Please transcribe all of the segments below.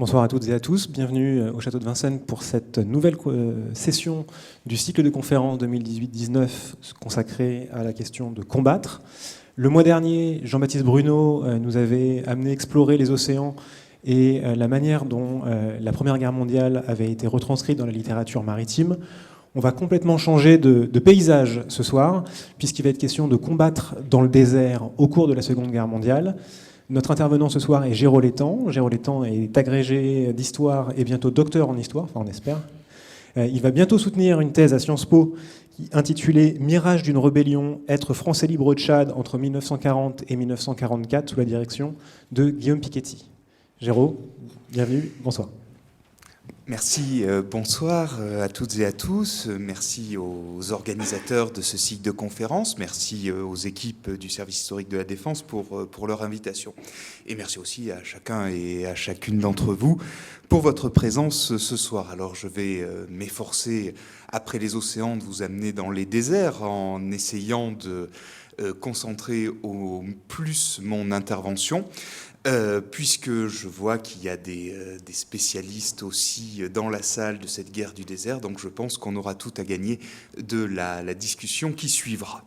Bonsoir à toutes et à tous, bienvenue au Château de Vincennes pour cette nouvelle session du cycle de conférences 2018-19 consacrée à la question de combattre. Le mois dernier, Jean-Baptiste Bruno nous avait amené explorer les océans et la manière dont la Première Guerre mondiale avait été retranscrite dans la littérature maritime. On va complètement changer de paysage ce soir, puisqu'il va être question de combattre dans le désert au cours de la Seconde Guerre mondiale. Notre intervenant ce soir est Géraud Létang. Géraud Létang est agrégé d'histoire et bientôt docteur en histoire, enfin on espère. Il va bientôt soutenir une thèse à Sciences Po intitulée « Mirage d'une rébellion, être français libre au Tchad entre 1940 et 1944 » sous la direction de Guillaume Piketty. Géraud, bienvenue, bonsoir. Merci, bonsoir à toutes et à tous. Merci aux organisateurs de ce cycle de conférences. Merci aux équipes du service historique de la Défense pour leur invitation. Et merci aussi à chacun et à chacune d'entre vous pour votre présence ce soir. Alors je vais m'efforcer, après les océans, de vous amener dans les déserts en essayant de concentrer au plus mon intervention. Puisque je vois qu'il y a des spécialistes aussi dans la salle de cette guerre du désert, donc je pense qu'on aura tout à gagner de la discussion qui suivra.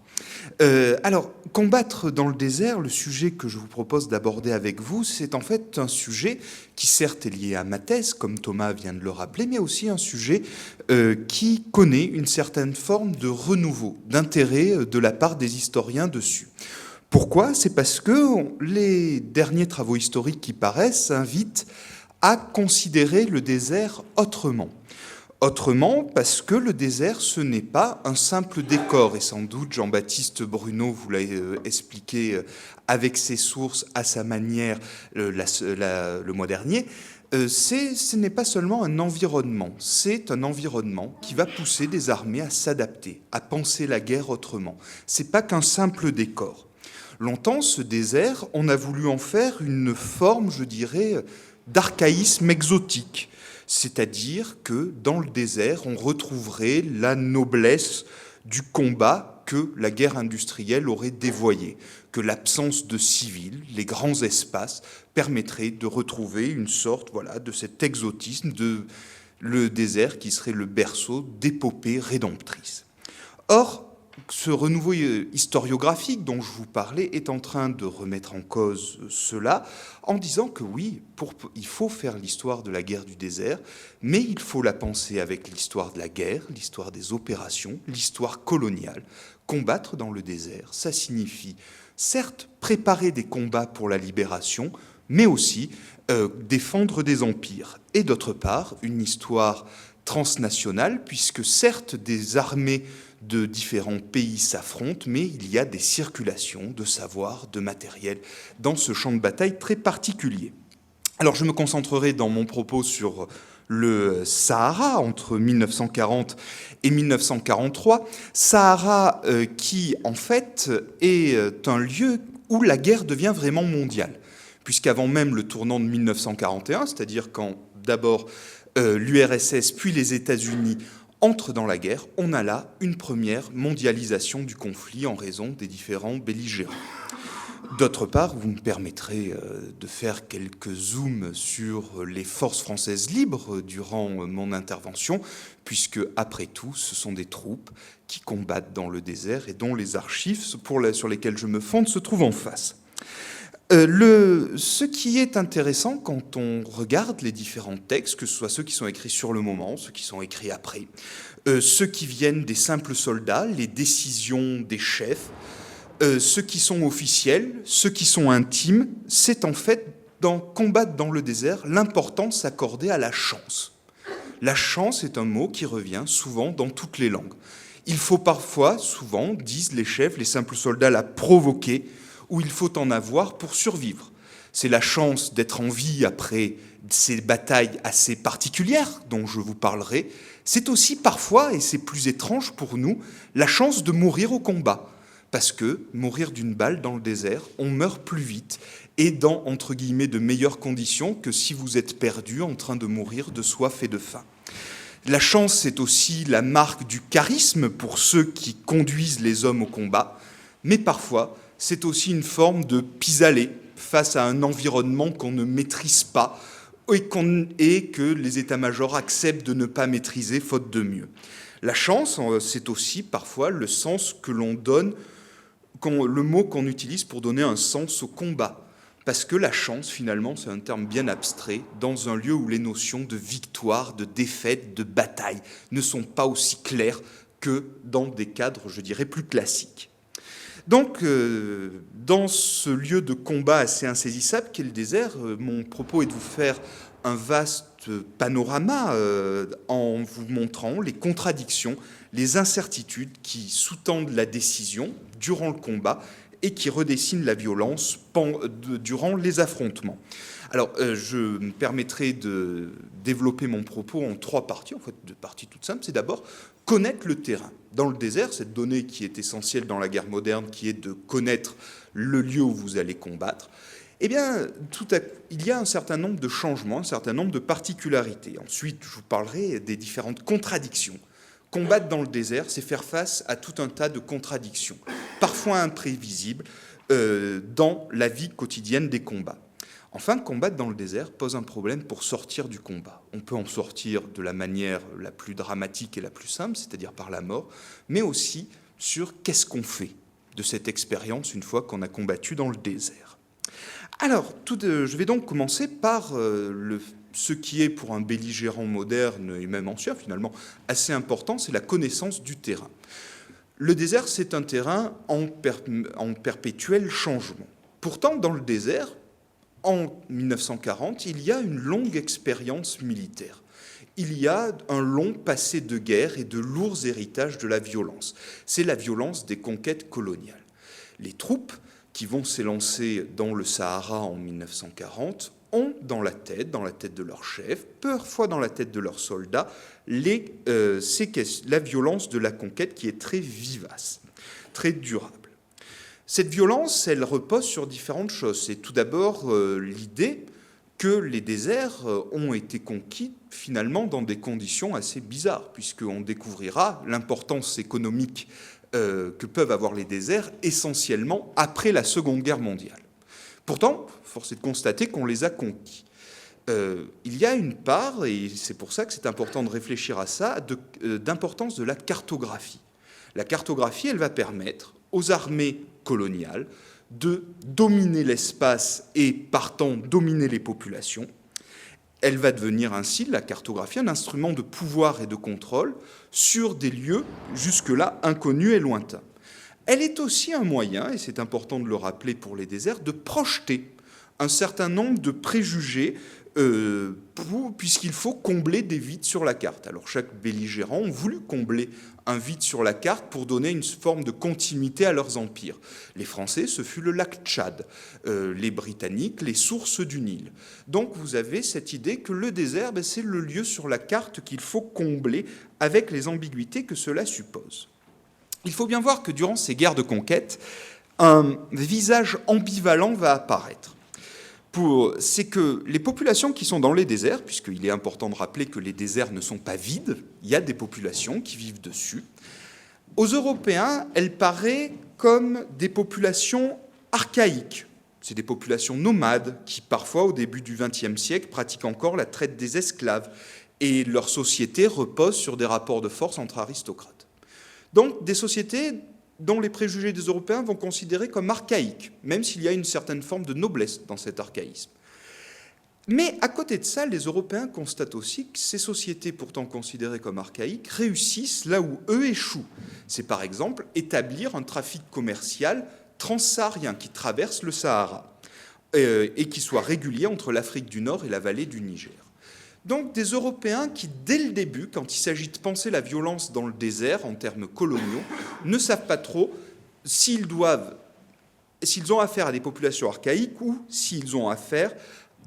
Alors, combattre dans le désert, le sujet que je vous propose d'aborder avec vous, c'est en fait un sujet qui certes est lié à ma thèse, comme Thomas vient de le rappeler, mais aussi un sujet qui connaît une certaine forme de renouveau, d'intérêt de la part des historiens dessus. Pourquoi ? C'est parce que les derniers travaux historiques qui paraissent invitent à considérer le désert autrement. Autrement parce que le désert, ce n'est pas un simple décor. Et sans doute, Jean-Baptiste Bruno vous l'a expliqué avec ses sources, à sa manière, le mois dernier. Ce n'est pas seulement un environnement, c'est un environnement qui va pousser des armées à s'adapter, à penser la guerre autrement. C'est pas qu'un simple décor. Longtemps, ce désert, on a voulu en faire une forme, je dirais, d'archaïsme exotique. C'est-à-dire que dans le désert, on retrouverait la noblesse du combat que la guerre industrielle aurait dévoyé, que l'absence de civils, les grands espaces, permettraient de retrouver une sorte de cet exotisme de le désert qui serait le berceau d'épopées rédemptrices. Or, ce renouveau historiographique dont je vous parlais est en train de remettre en cause cela en disant que oui, il faut faire l'histoire de la guerre du désert, mais il faut la penser avec l'histoire de la guerre, l'histoire des opérations, l'histoire coloniale. Combattre dans le désert, ça signifie certes préparer des combats pour la libération, mais aussi défendre des empires. Et d'autre part, une histoire transnationale, puisque certes des armées de différents pays s'affrontent, mais il y a des circulations de savoir, de matériel dans ce champ de bataille très particulier. Alors je me concentrerai dans mon propos sur le Sahara entre 1940 et 1943. Sahara qui en fait est un lieu où la guerre devient vraiment mondiale, puisqu'avant même le tournant de 1941, c'est-à-dire quand d'abord l'URSS puis les États-Unis entre dans la guerre, on a là une première mondialisation du conflit en raison des différents belligérants. D'autre part, vous me permettrez de faire quelques zooms sur les forces françaises libres durant mon intervention, puisque, après tout, ce sont des troupes qui combattent dans le désert et dont les archives sur lesquelles je me fonde se trouvent en face. Ce qui est intéressant quand on regarde les différents textes, que ce soit ceux qui sont écrits sur le moment, ceux qui sont écrits après, ceux qui viennent des simples soldats, les décisions des chefs, ceux qui sont officiels, ceux qui sont intimes, c'est en fait, dans combattre dans le désert, l'importance accordée à la chance. La chance est un mot qui revient souvent dans toutes les langues. Il faut parfois, souvent, disent les chefs, les simples soldats, la provoquer, où il faut en avoir pour survivre. C'est la chance d'être en vie après ces batailles assez particulières dont je vous parlerai. C'est aussi parfois, et c'est plus étrange pour nous, la chance de mourir au combat. Parce que mourir d'une balle dans le désert, on meurt plus vite et dans, entre guillemets, de meilleures conditions que si vous êtes perdu en train de mourir de soif et de faim. La chance, c'est aussi la marque du charisme pour ceux qui conduisent les hommes au combat, mais parfois, c'est aussi une forme de pis-aller face à un environnement qu'on ne maîtrise pas, et que les états-majors acceptent de ne pas maîtriser faute de mieux. La chance, c'est aussi parfois le sens que l'on donne, le mot qu'on utilise pour donner un sens au combat. Parce que la chance, finalement, c'est un terme bien abstrait dans un lieu où les notions de victoire, de défaite, de bataille ne sont pas aussi claires que dans des cadres, je dirais, plus classiques. Donc, dans ce lieu de combat assez insaisissable qu'est le désert, mon propos est de vous faire un vaste panorama en vous montrant les contradictions, les incertitudes qui sous-tendent la décision durant le combat et qui redessinent la violence durant les affrontements. Alors, je me permettrai de développer mon propos en 3 parties, en fait, 2 parties toutes simples. C'est d'abord connaître le terrain. Dans le désert, cette donnée qui est essentielle dans la guerre moderne, qui est de connaître le lieu où vous allez combattre, eh bien, il y a un certain nombre de changements, un certain nombre de particularités. Ensuite, je vous parlerai des différentes contradictions. Combattre dans le désert, c'est faire face à tout un tas de contradictions, parfois imprévisibles, dans la vie quotidienne des combats. Enfin, combattre dans le désert pose un problème pour sortir du combat. On peut en sortir de la manière la plus dramatique et la plus simple, c'est-à-dire par la mort, mais aussi sur qu'est-ce qu'on fait de cette expérience une fois qu'on a combattu dans le désert. Alors, je vais donc commencer par ce qui est pour un belligérant moderne et même ancien finalement assez important, c'est la connaissance du terrain. Le désert, c'est un terrain en perpétuel changement. Pourtant, dans le désert, en 1940, il y a une longue expérience militaire. Il y a un long passé de guerre et de lourds héritages de la violence. C'est la violence des conquêtes coloniales. Les troupes qui vont s'élancer dans le Sahara en 1940 ont dans la tête de leur chef, parfois dans la tête de leurs soldats, la violence de la conquête qui est très vivace, très durable. Cette violence, elle repose sur différentes choses. C'est tout d'abord l'idée que les déserts ont été conquis finalement dans des conditions assez bizarres, puisqu'on découvrira l'importance économique que peuvent avoir les déserts essentiellement après la Seconde Guerre mondiale. Pourtant, force est de constater qu'on les a conquis. Il y a une part, et c'est pour ça que c'est important de réfléchir à ça, d'importance de la cartographie. La cartographie, elle va permettre aux armées coloniales de dominer l'espace et, partant, dominer les populations. Elle va devenir ainsi, la cartographie, un instrument de pouvoir et de contrôle sur des lieux jusque-là inconnus et lointains. Elle est aussi un moyen, et c'est important de le rappeler pour les déserts, de projeter un certain nombre de préjugés puisqu'il faut combler des vides sur la carte. Alors chaque belligérant a voulu combler un vide sur la carte pour donner une forme de continuité à leurs empires. Les Français, ce fut le lac Tchad, les Britanniques, les sources du Nil. Donc vous avez cette idée que le désert, c'est le lieu sur la carte qu'il faut combler avec les ambiguïtés que cela suppose. Il faut bien voir que durant ces guerres de conquête, un visage ambivalent va apparaître. C'est que les populations qui sont dans les déserts, puisqu'il est important de rappeler que les déserts ne sont pas vides, il y a des populations qui vivent dessus. Aux Européens, elles paraissent comme des populations archaïques. C'est des populations nomades qui, parfois, au début du XXe siècle, pratiquent encore la traite des esclaves. Et leur société repose sur des rapports de force entre aristocrates. Donc, des sociétés dont les préjugés des Européens vont considérer comme archaïques, même s'il y a une certaine forme de noblesse dans cet archaïsme. Mais à côté de ça, les Européens constatent aussi que ces sociétés pourtant considérées comme archaïques réussissent là où eux échouent. C'est par exemple établir un trafic commercial transsaharien qui traverse le Sahara et qui soit régulier entre l'Afrique du Nord et la vallée du Niger. Donc des Européens qui, dès le début, quand il s'agit de penser la violence dans le désert en termes coloniaux, ne savent pas trop s'ils ont affaire à des populations archaïques ou s'ils ont affaire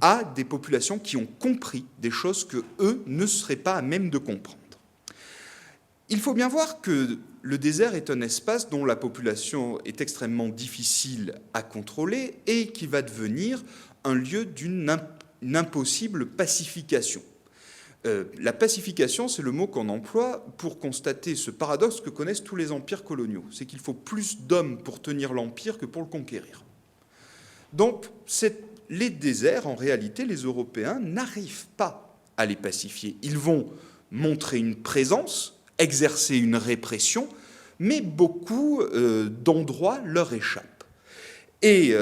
à des populations qui ont compris des choses que eux ne seraient pas à même de comprendre. Il faut bien voir que le désert est un espace dont la population est extrêmement difficile à contrôler et qui va devenir un lieu d'une impossible pacification. La pacification, c'est le mot qu'on emploie pour constater ce paradoxe que connaissent tous les empires coloniaux. C'est qu'il faut plus d'hommes pour tenir l'empire que pour le conquérir. Donc, les déserts, en réalité, les Européens n'arrivent pas à les pacifier. Ils vont montrer une présence, exercer une répression, mais beaucoup d'endroits leur échappent. Et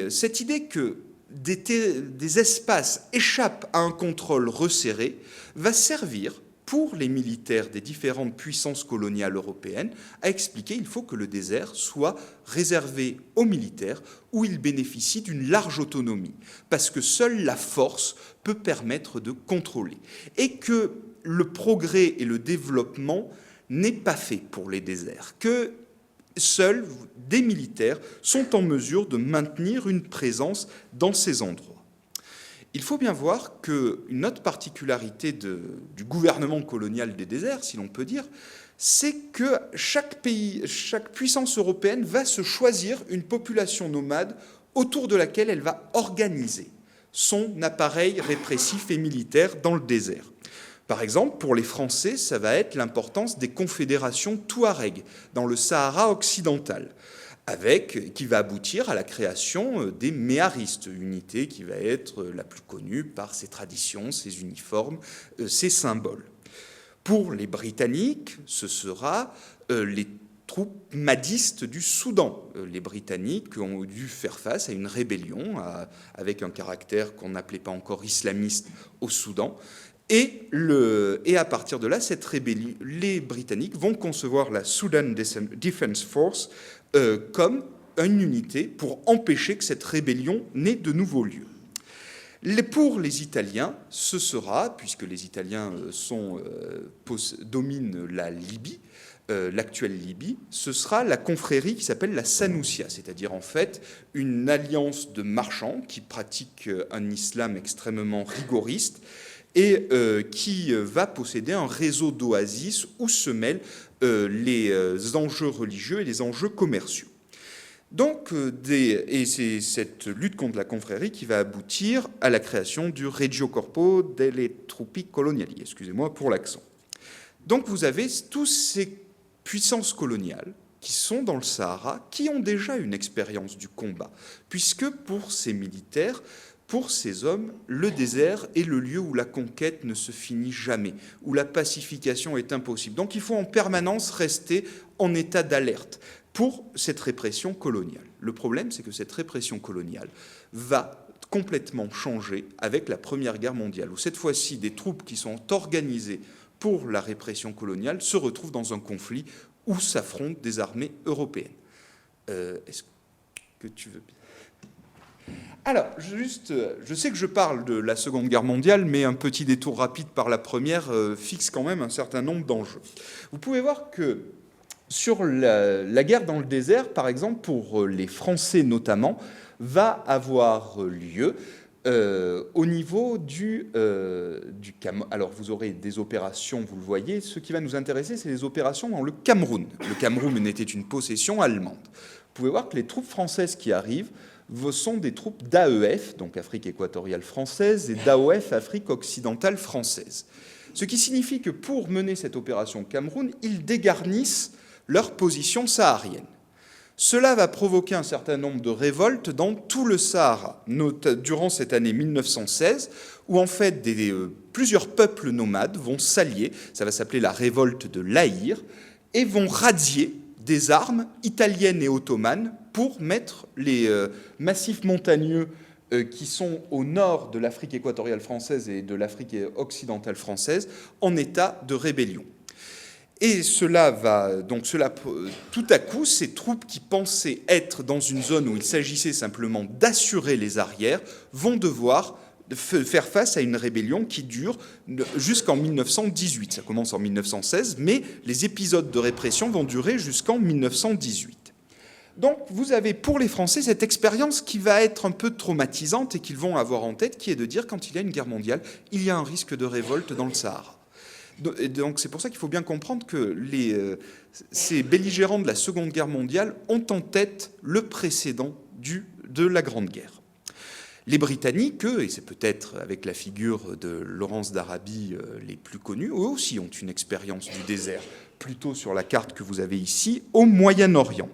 cette idée que des espaces échappent à un contrôle resserré va servir pour les militaires des différentes puissances coloniales européennes à expliquer qu'il faut que le désert soit réservé aux militaires où ils bénéficient d'une large autonomie, parce que seule la force peut permettre de contrôler, et que le progrès et le développement n'est pas fait pour les déserts, que seuls des militaires sont en mesure de maintenir une présence dans ces endroits. Il faut bien voir qu'une autre particularité du gouvernement colonial des déserts, si l'on peut dire, c'est que chaque pays, chaque puissance européenne va se choisir une population nomade autour de laquelle elle va organiser son appareil répressif et militaire dans le désert. Par exemple, pour les Français, ça va être l'importance des confédérations touareg dans le Sahara occidental, qui va aboutir à la création des méharistes, unité qui va être la plus connue par ses traditions, ses uniformes, ses symboles. Pour les Britanniques, ce sera les troupes mahdistes du Soudan. Les Britanniques ont dû faire face à une rébellion avec un caractère qu'on n'appelait pas encore islamiste au Soudan. Et à partir de là, cette rébellion, les Britanniques vont concevoir la Sudan Defense Force comme une unité pour empêcher que cette rébellion n'ait de nouveau lieu. Pour les Italiens, ce sera, puisque les Italiens dominent la Libye, l'actuelle Libye, ce sera la confrérie qui s'appelle la Sanoussia, c'est-à-dire en fait une alliance de marchands qui pratiquent un islam extrêmement rigoriste et qui va posséder un réseau d'oasis où se mêlent les enjeux religieux et les enjeux commerciaux. Donc, et c'est cette lutte contre la confrérie qui va aboutir à la création du Regio Corpo delle Truppe Coloniali, excusez-moi pour l'accent. Donc vous avez tous ces puissances coloniales qui sont dans le Sahara, qui ont déjà une expérience du combat, puisque pour ces militaires, pour ces hommes, le désert est le lieu où la conquête ne se finit jamais, où la pacification est impossible. Donc il faut en permanence rester en état d'alerte pour cette répression coloniale. Le problème, c'est que cette répression coloniale va complètement changer avec la Première Guerre mondiale, où cette fois-ci, des troupes qui sont organisées pour la répression coloniale se retrouvent dans un conflit où s'affrontent des armées européennes. Est-ce que tu veux bien ? Alors, je sais que je parle de la Seconde Guerre mondiale, mais un petit détour rapide par la première fixe quand même un certain nombre d'enjeux. Vous pouvez voir que sur la guerre dans le désert, par exemple, pour les Français notamment, va avoir lieu au niveau du Cameroun. Alors, vous aurez des opérations, vous le voyez. Ce qui va nous intéresser, c'est les opérations dans le Cameroun. Le Cameroun était une possession allemande. Vous pouvez voir que les troupes françaises qui arrivent sont des troupes d'AEF, donc Afrique équatoriale française, et d'AOF, Afrique occidentale française. Ce qui signifie que pour mener cette opération au Cameroun, ils dégarnissent leur position saharienne. Cela va provoquer un certain nombre de révoltes dans tout le Sahara, durant cette année 1916, où en fait plusieurs peuples nomades vont s'allier, ça va s'appeler la révolte de l'Aïr, et vont radier des armes italiennes et ottomanes pour mettre les massifs montagneux qui sont au nord de l'Afrique équatoriale française et de l'Afrique occidentale française en état de rébellion. Et tout à coup, ces troupes qui pensaient être dans une zone où il s'agissait simplement d'assurer les arrières vont devoir faire face à une rébellion qui dure jusqu'en 1918. Ça commence en 1916, mais les épisodes de répression vont durer jusqu'en 1918. Donc vous avez pour les Français cette expérience qui va être un peu traumatisante et qu'ils vont avoir en tête, qui est de dire quand il y a une guerre mondiale, il y a un risque de révolte dans le Sahara. Donc c'est pour ça qu'il faut bien comprendre que ces belligérants de la Seconde Guerre mondiale ont en tête le précédent de la Grande Guerre. Les Britanniques, eux, et c'est peut-être avec la figure de Laurence d'Arabie les plus connus, eux aussi ont une expérience du désert, plutôt sur la carte que vous avez ici, au Moyen-Orient.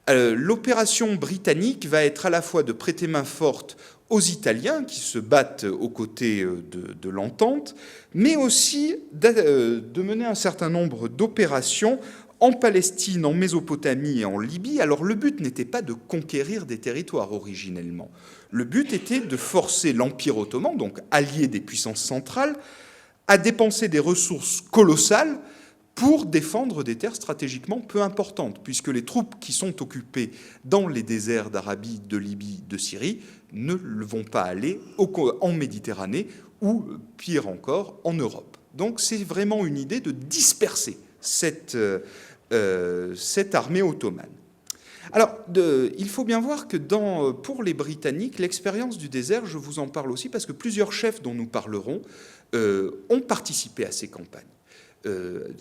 L'opération britannique va être à la fois de prêter main forte aux Italiens qui se battent aux côtés de l'entente, mais aussi de mener un certain nombre d'opérations en Palestine, en Mésopotamie et en Libye. Alors le but n'était pas de conquérir des territoires originellement. Le but était de forcer l'Empire ottoman, donc allié des puissances centrales, à dépenser des ressources colossales pour défendre des terres stratégiquement peu importantes, puisque les troupes qui sont occupées dans les déserts d'Arabie, de Libye, de Syrie ne vont pas aller en Méditerranée ou, pire encore, en Europe. Donc c'est vraiment une idée de disperser cette armée ottomane. Alors, il faut bien voir que pour les Britanniques, l'expérience du désert, je vous en parle aussi, parce que plusieurs chefs dont nous parlerons ont participé à ces campagnes.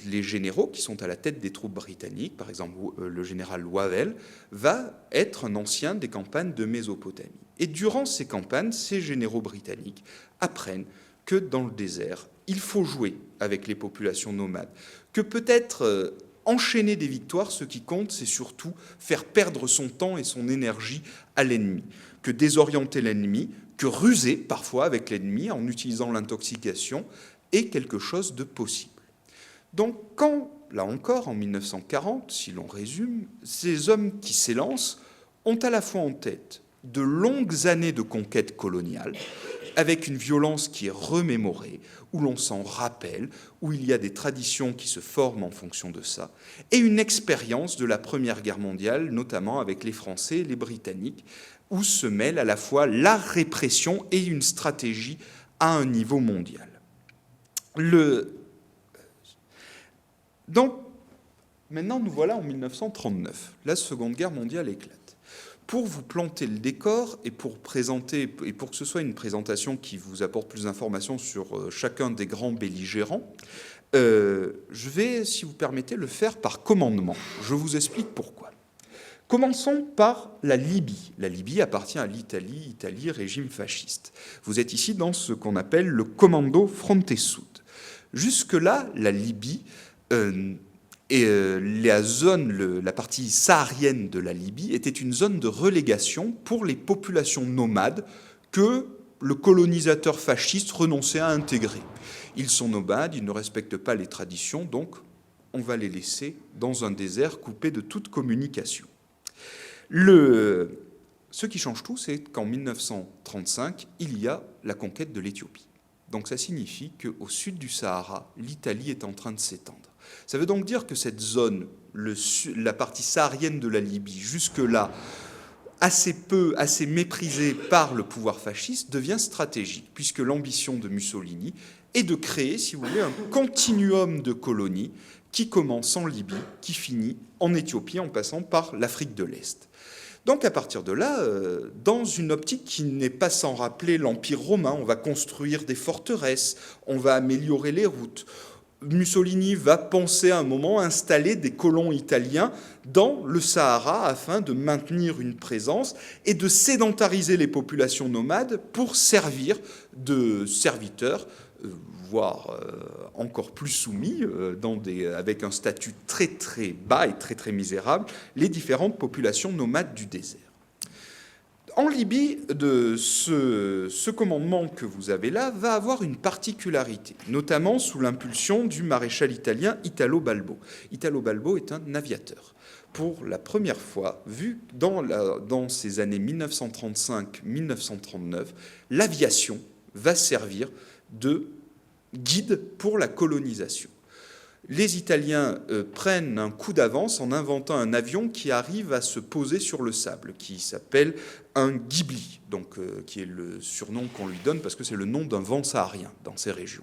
Les généraux qui sont à la tête des troupes britanniques, par exemple le général Wavell, va être un ancien des campagnes de Mésopotamie. Et durant ces campagnes, ces généraux britanniques apprennent que dans le désert, il faut jouer avec les populations nomades, que peut-être enchaîner des victoires, ce qui compte, c'est surtout faire perdre son temps et son énergie à l'ennemi, que désorienter l'ennemi, que ruser parfois avec l'ennemi en utilisant l'intoxication est quelque chose de possible. Donc quand, là encore, en 1940, si l'on résume, ces hommes qui s'élancent ont à la fois en tête de longues années de conquête coloniale, avec une violence qui est remémorée, où l'on s'en rappelle, où il y a des traditions qui se forment en fonction de ça, et une expérience de la Première Guerre mondiale, notamment avec les Français et les Britanniques, où se mêlent à la fois la répression et une stratégie à un niveau mondial. Donc, maintenant, nous voilà en 1939. La Seconde Guerre mondiale éclate. Pour vous planter le décor et pour que ce soit une présentation qui vous apporte plus d'informations sur chacun des grands belligérants, je vais, si vous permettez, le faire par commandement. Je vous explique pourquoi. Commençons par la Libye. La Libye appartient à l'Italie, régime fasciste. Vous êtes ici dans ce qu'on appelle le Commando Fronte Sud. Jusque-là, la Libye la partie saharienne de la Libye était une zone de relégation pour les populations nomades que le colonisateur fasciste renonçait à intégrer. Ils sont nomades, ils ne respectent pas les traditions, donc on va les laisser dans un désert coupé de toute communication. Ce qui change tout, c'est qu'en 1935, il y a la conquête de l'Éthiopie. Donc ça signifie qu'au sud du Sahara, l'Italie est en train de s'étendre. Ça veut donc dire que cette zone, la partie saharienne de la Libye, jusque-là assez méprisée par le pouvoir fasciste, devient stratégique, puisque l'ambition de Mussolini est de créer, si vous voulez, un continuum de colonies qui commence en Libye, qui finit en Éthiopie, en passant par l'Afrique de l'Est. Donc à partir de là, dans une optique qui n'est pas sans rappeler l'Empire romain, on va construire des forteresses, on va améliorer les routes. Mussolini va penser à un moment installer des colons italiens dans le Sahara afin de maintenir une présence et de sédentariser les populations nomades pour servir de serviteurs, voire encore plus soumis, avec un statut très très bas et très très misérable, les différentes populations nomades du désert. En Libye, ce commandement que vous avez là va avoir une particularité, notamment sous l'impulsion du maréchal italien Italo Balbo. Italo Balbo est un aviateur. Pour la première fois, vu dans ces années 1935-1939, l'aviation va servir de guide pour la colonisation. Les Italiens prennent un coup d'avance en inventant un avion qui arrive à se poser sur le sable, qui s'appelle un Ghibli, donc, qui est le surnom qu'on lui donne parce que c'est le nom d'un vent saharien dans ces régions.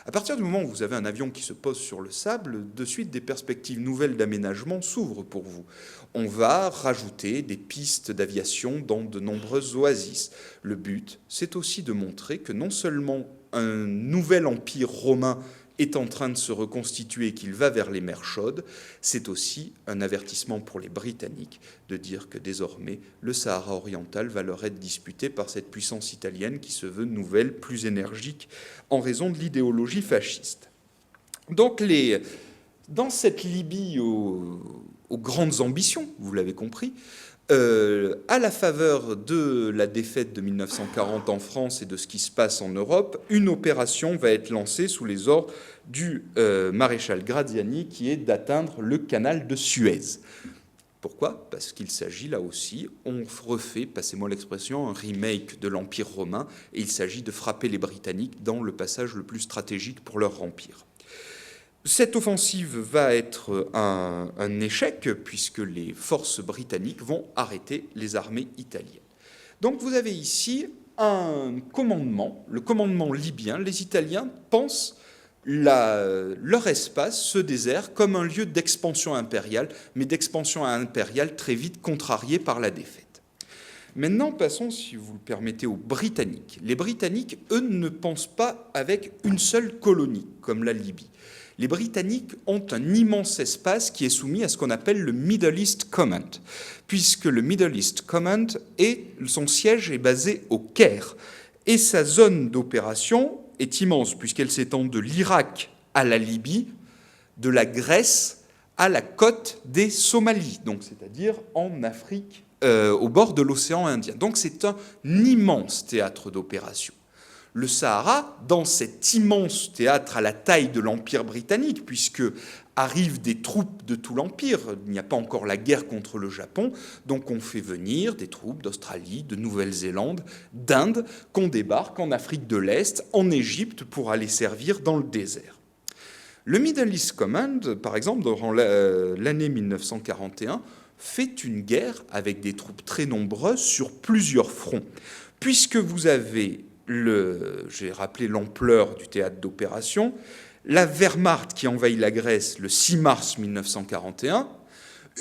À partir du moment où vous avez un avion qui se pose sur le sable, de suite des perspectives nouvelles d'aménagement s'ouvrent pour vous. On va rajouter des pistes d'aviation dans de nombreuses oasis. Le but, c'est aussi de montrer que non seulement un nouvel empire romain est en train de se reconstituer et qu'il va vers les mers chaudes, c'est aussi un avertissement pour les Britanniques de dire que désormais le Sahara oriental va leur être disputé par cette puissance italienne qui se veut nouvelle, plus énergique, en raison de l'idéologie fasciste. Donc dans cette Libye au aux grandes ambitions, vous l'avez compris. À la faveur de la défaite de 1940 en France et de ce qui se passe en Europe, une opération va être lancée sous les ordres du maréchal Graziani, qui est d'atteindre le canal de Suez. Pourquoi ? Parce qu'il s'agit là aussi, on refait, passez-moi l'expression, un remake de l'Empire romain, et il s'agit de frapper les Britanniques dans le passage le plus stratégique pour leur empire. Cette offensive va être un échec, puisque les forces britanniques vont arrêter les armées italiennes. Donc vous avez ici un commandement, le commandement libyen. Les Italiens pensent leur espace, ce désert, comme un lieu d'expansion impériale, mais d'expansion impériale très vite contrariée par la défaite. Maintenant, passons, si vous le permettez, aux Britanniques. Les Britanniques, eux, ne pensent pas avec une seule colonie, comme la Libye. Les Britanniques ont un immense espace qui est soumis à ce qu'on appelle le Middle East Command, puisque le Middle East Command, son siège est basé au Caire, et sa zone d'opération est immense, puisqu'elle s'étend de l'Irak à la Libye, de la Grèce à la côte des Somalies, donc c'est-à-dire en Afrique, au bord de l'océan Indien. Donc c'est un immense théâtre d'opération. Le Sahara, dans cet immense théâtre à la taille de l'Empire britannique, puisque arrivent des troupes de tout l'Empire, il n'y a pas encore la guerre contre le Japon, donc on fait venir des troupes d'Australie, de Nouvelle-Zélande, d'Inde, qu'on débarque en Afrique de l'Est, en Égypte, pour aller servir dans le désert. Le Middle East Command, par exemple, durant l'année 1941, fait une guerre avec des troupes très nombreuses sur plusieurs fronts, puisque vous avez j'ai rappelé l'ampleur du théâtre d'opération, la Wehrmacht qui envahit la Grèce le 6 mars 1941,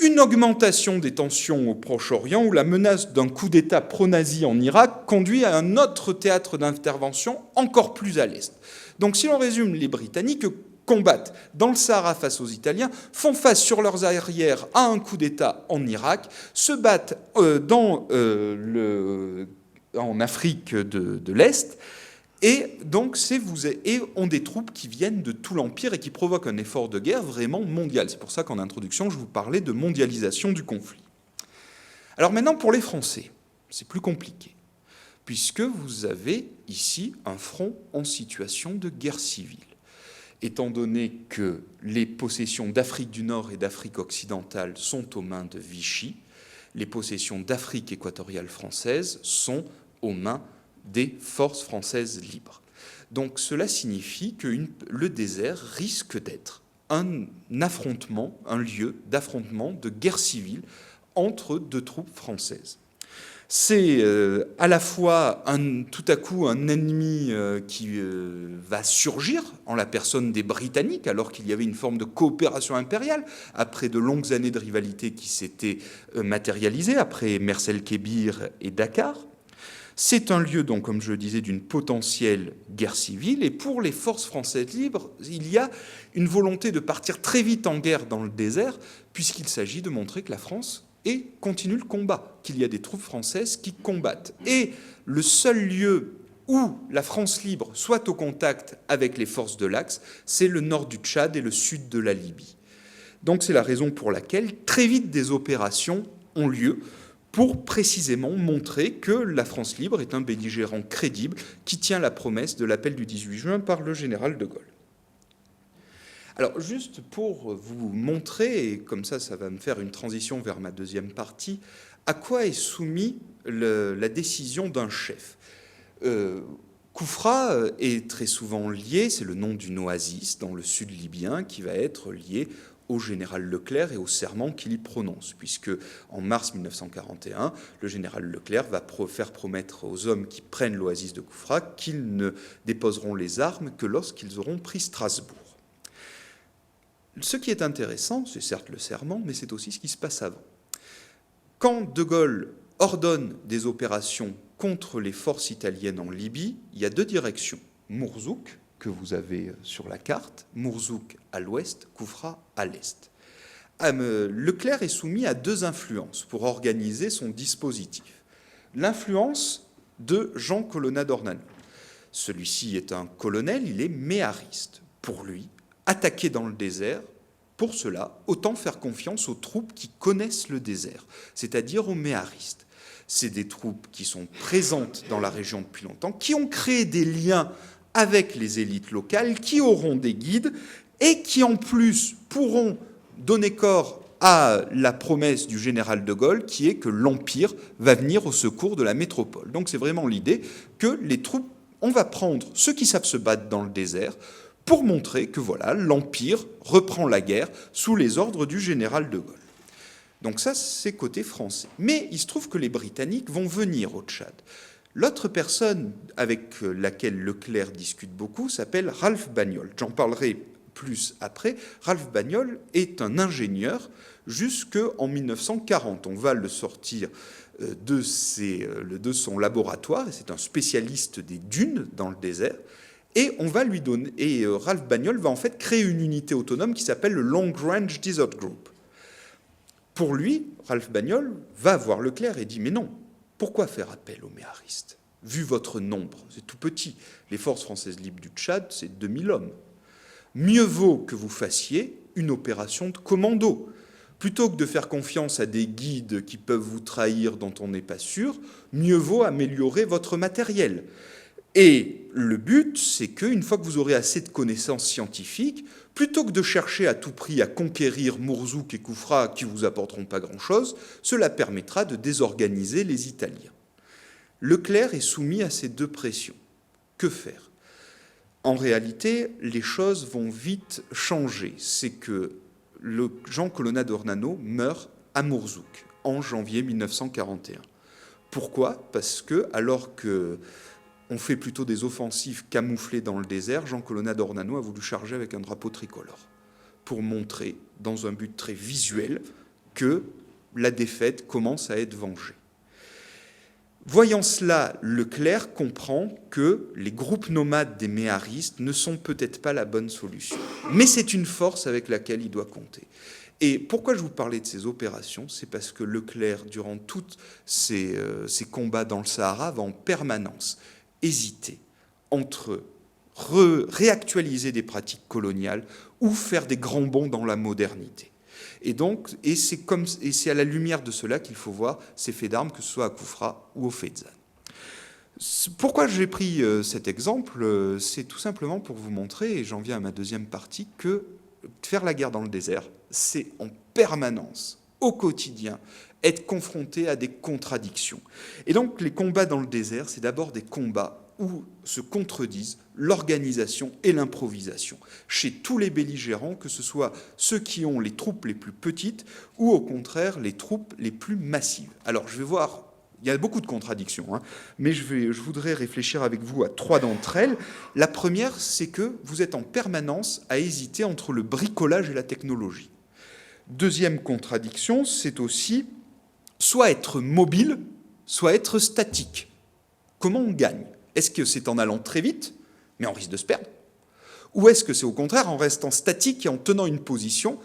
une augmentation des tensions au Proche-Orient où la menace d'un coup d'État pro-nazi en Irak conduit à un autre théâtre d'intervention encore plus à l'est. Donc si l'on résume, les Britanniques combattent dans le Sahara face aux Italiens, font face sur leurs arrières à un coup d'État en Irak, se battent en Afrique de l'Est, et donc ont des troupes qui viennent de tout l'Empire et qui provoquent un effort de guerre vraiment mondial. C'est pour ça qu'en introduction, je vous parlais de mondialisation du conflit. Alors maintenant, pour les Français, c'est plus compliqué, puisque vous avez ici un front en situation de guerre civile. Étant donné que les possessions d'Afrique du Nord et d'Afrique occidentale sont aux mains de Vichy, les possessions d'Afrique équatoriale française sont aux mains des forces françaises libres. Donc cela signifie que le désert risque d'être un affrontement, un lieu d'affrontement, de guerre civile entre deux troupes françaises. C'est à la fois tout à coup un ennemi qui va surgir en la personne des Britanniques, alors qu'il y avait une forme de coopération impériale, après de longues années de rivalité qui s'étaient matérialisées, après Mersel-Kébir et Dakar. C'est un lieu, donc, comme je le disais, d'une potentielle guerre civile. Et pour les forces françaises libres, il y a une volonté de partir très vite en guerre dans le désert, puisqu'il s'agit de montrer que la France continue le combat, qu'il y a des troupes françaises qui combattent. Et le seul lieu où la France libre soit au contact avec les forces de l'Axe, c'est le nord du Tchad et le sud de la Libye. Donc c'est la raison pour laquelle très vite des opérations ont lieu, pour précisément montrer que la France libre est un belligérant crédible qui tient la promesse de l'appel du 18 juin par le général de Gaulle. Alors, juste pour vous montrer, et comme ça va me faire une transition vers ma deuxième partie, à quoi est soumis la décision d'un chef. Koufra est très souvent lié, c'est le nom d'une oasis dans le sud libyen, qui va être lié au général Leclerc et au serment qu'il y prononce, puisque en mars 1941, le général Leclerc va faire promettre aux hommes qui prennent l'oasis de Koufra qu'ils ne déposeront les armes que lorsqu'ils auront pris Strasbourg. Ce qui est intéressant, c'est certes le serment, mais c'est aussi ce qui se passe avant. Quand De Gaulle ordonne des opérations contre les forces italiennes en Libye, il y a deux directions. Mourzouk, que vous avez sur la carte, Mourzouk à l'ouest, Koufra à l'est. Leclerc est soumis à deux influences pour organiser son dispositif. L'influence de Jean Colonna d'Ornano. Celui-ci est un colonel, il est méhariste. Pour lui, attaquer dans le désert Pour cela, autant faire confiance aux troupes qui connaissent le désert, c'est-à-dire aux méharistes. C'est des troupes qui sont présentes dans la région depuis longtemps, qui ont créé des liens avec les élites locales, qui auront des guides et qui en plus pourront donner corps à la promesse du général de Gaulle, qui est que l'Empire va venir au secours de la métropole. Donc c'est vraiment l'idée que les troupes, on va prendre ceux qui savent se battre dans le désert pour montrer que voilà, l'Empire reprend la guerre sous les ordres du général de Gaulle. Donc ça, c'est côté français. Mais il se trouve que les Britanniques vont venir au Tchad. L'autre personne avec laquelle Leclerc discute beaucoup s'appelle Ralph Bagnol. J'en parlerai plus après. Ralph Bagnol est un ingénieur jusqu'en 1940. On va le sortir de son laboratoire. C'est un spécialiste des dunes dans le désert. Et on va lui donner. Et Ralph Bagnol va en fait créer une unité autonome qui s'appelle le Long Range Desert Group. Pour lui, Ralph Bagnol va voir Leclerc et dit « Mais non, pourquoi faire appel aux méharistes? Vu votre nombre, c'est tout petit. Les forces françaises libres du Tchad, c'est 2000 hommes. Mieux vaut que vous fassiez une opération de commando. Plutôt que de faire confiance à des guides qui peuvent vous trahir dont on n'est pas sûr, mieux vaut améliorer votre matériel. Et le but, c'est qu'une fois que vous aurez assez de connaissances scientifiques, plutôt que de chercher à tout prix à conquérir Mourzouk et Koufra qui ne vous apporteront pas grand-chose, cela permettra de désorganiser les Italiens. Leclerc est soumis à ces deux pressions. Que faire? En réalité, les choses vont vite changer. C'est que Jean Colonna d'Ornano meurt à Mourzouk en janvier 1941. Pourquoi? Parce que, alors que on fait plutôt des offensives camouflées dans le désert, Jean Colonna d'Ornano a voulu charger avec un drapeau tricolore pour montrer, dans un but très visuel, que la défaite commence à être vengée. Voyant cela, Leclerc comprend que les groupes nomades des méharistes ne sont peut-être pas la bonne solution. Mais c'est une force avec laquelle il doit compter. Et pourquoi je vous parlais de ces opérations? C'est parce que Leclerc, durant tous ces combats dans le Sahara, va en permanence hésiter entre réactualiser des pratiques coloniales ou faire des grands bonds dans la modernité. Et c'est à la lumière de cela qu'il faut voir ces faits d'armes, que ce soit à Koufra ou au Fezzan. Pourquoi j'ai pris cet exemple? C'est tout simplement pour vous montrer, et j'en viens à ma deuxième partie, que faire la guerre dans le désert, c'est en permanence, au quotidien, être confronté à des contradictions. Et donc les combats dans le désert, c'est d'abord des combats où se contredisent l'organisation et l'improvisation, chez tous les belligérants, que ce soit ceux qui ont les troupes les plus petites ou au contraire les troupes les plus massives. Alors je vais voir, il y a beaucoup de contradictions, mais je voudrais réfléchir avec vous à trois d'entre elles. La première, c'est que vous êtes en permanence à hésiter entre le bricolage et la technologie. Deuxième contradiction, c'est aussi soit être mobile, soit être statique. Comment on gagne? Est-ce que c'est en allant très vite, mais on risque de se perdre? Ou est-ce que c'est au contraire en restant statique et en tenant une position,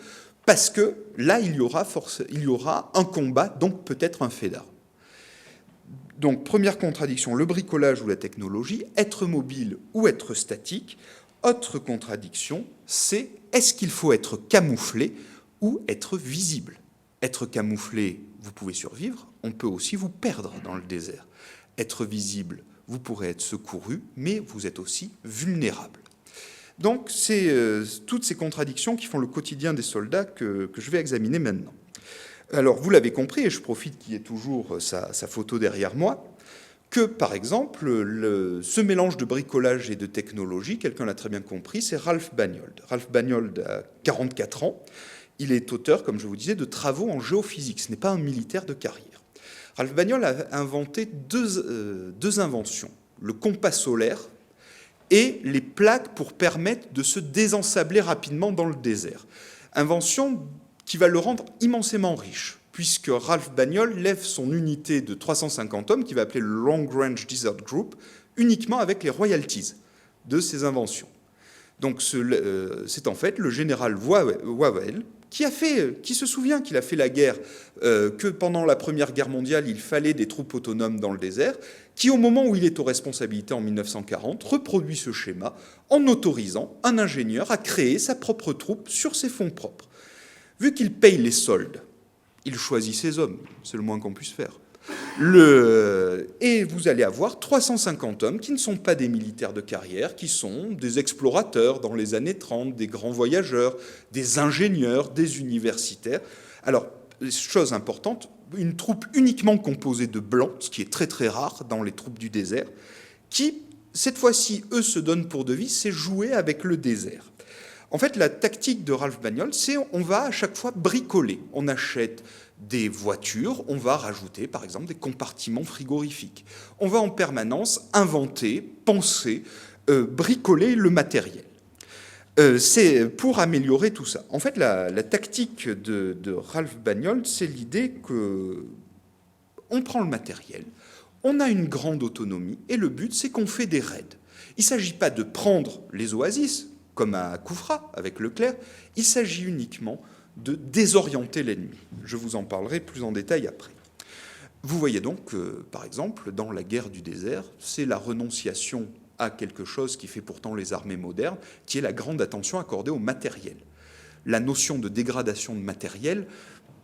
parce que là, il y aura un combat, donc peut-être un fait d'armes? Donc, première contradiction, le bricolage ou la technologie, être mobile ou être statique. Autre contradiction, c'est est-ce qu'il faut être camouflé ou être visible? Être camouflé, vous pouvez survivre, on peut aussi vous perdre dans le désert. Être visible, vous pourrez être secouru, mais vous êtes aussi vulnérable. Donc, c'est toutes ces contradictions qui font le quotidien des soldats que je vais examiner maintenant. Alors, vous l'avez compris, et je profite qu'il y ait toujours sa photo derrière moi, que, par exemple, ce mélange de bricolage et de technologie, quelqu'un l'a très bien compris, c'est Ralph Bagnol. Ralph Bagnol a 44 ans. Il est auteur, comme je vous disais, de travaux en géophysique. Ce n'est pas un militaire de carrière. Ralph Bagnol a inventé deux inventions, le compas solaire et les plaques pour permettre de se désensabler rapidement dans le désert. Invention qui va le rendre immensément riche, puisque Ralph Bagnol lève son unité de 350 hommes, qu'il va appeler le Long Range Desert Group, uniquement avec les royalties de ses inventions. Donc c'est en fait le général Wavell qui se souvient qu'il a fait la guerre, que pendant la Première Guerre mondiale, il fallait des troupes autonomes dans le désert, qui, au moment où il est aux responsabilités en 1940, reproduit ce schéma en autorisant un ingénieur à créer sa propre troupe sur ses fonds propres. Vu qu'il paye les soldes, il choisit ses hommes, c'est le moins qu'on puisse faire. Et vous allez avoir 350 hommes qui ne sont pas des militaires de carrière, qui sont des explorateurs dans les années 30, des grands voyageurs, des ingénieurs, des universitaires. Alors, chose importante, une troupe uniquement composée de blancs, ce qui est très très rare dans les troupes du désert, qui, cette fois-ci, eux se donnent pour devise, c'est jouer avec le désert. En fait, la tactique de Ralph Bagnol, c'est on va à chaque fois bricoler. On achète des voitures, on va rajouter par exemple des compartiments frigorifiques. On va en permanence inventer, penser, bricoler le matériel. C'est pour améliorer tout ça. En fait, la tactique de Ralph Bagnol, c'est l'idée qu'on prend le matériel, on a une grande autonomie, et le but, c'est qu'on fait des raids. Il ne s'agit pas de prendre les oasis, comme à Koufra avec Leclerc, il s'agit uniquement de désorienter l'ennemi. Je vous en parlerai plus en détail après. Vous voyez donc que, par exemple, dans la guerre du désert, c'est la renonciation à quelque chose qui fait pourtant les armées modernes, qui est la grande attention accordée au matériel. La notion de dégradation de matériel,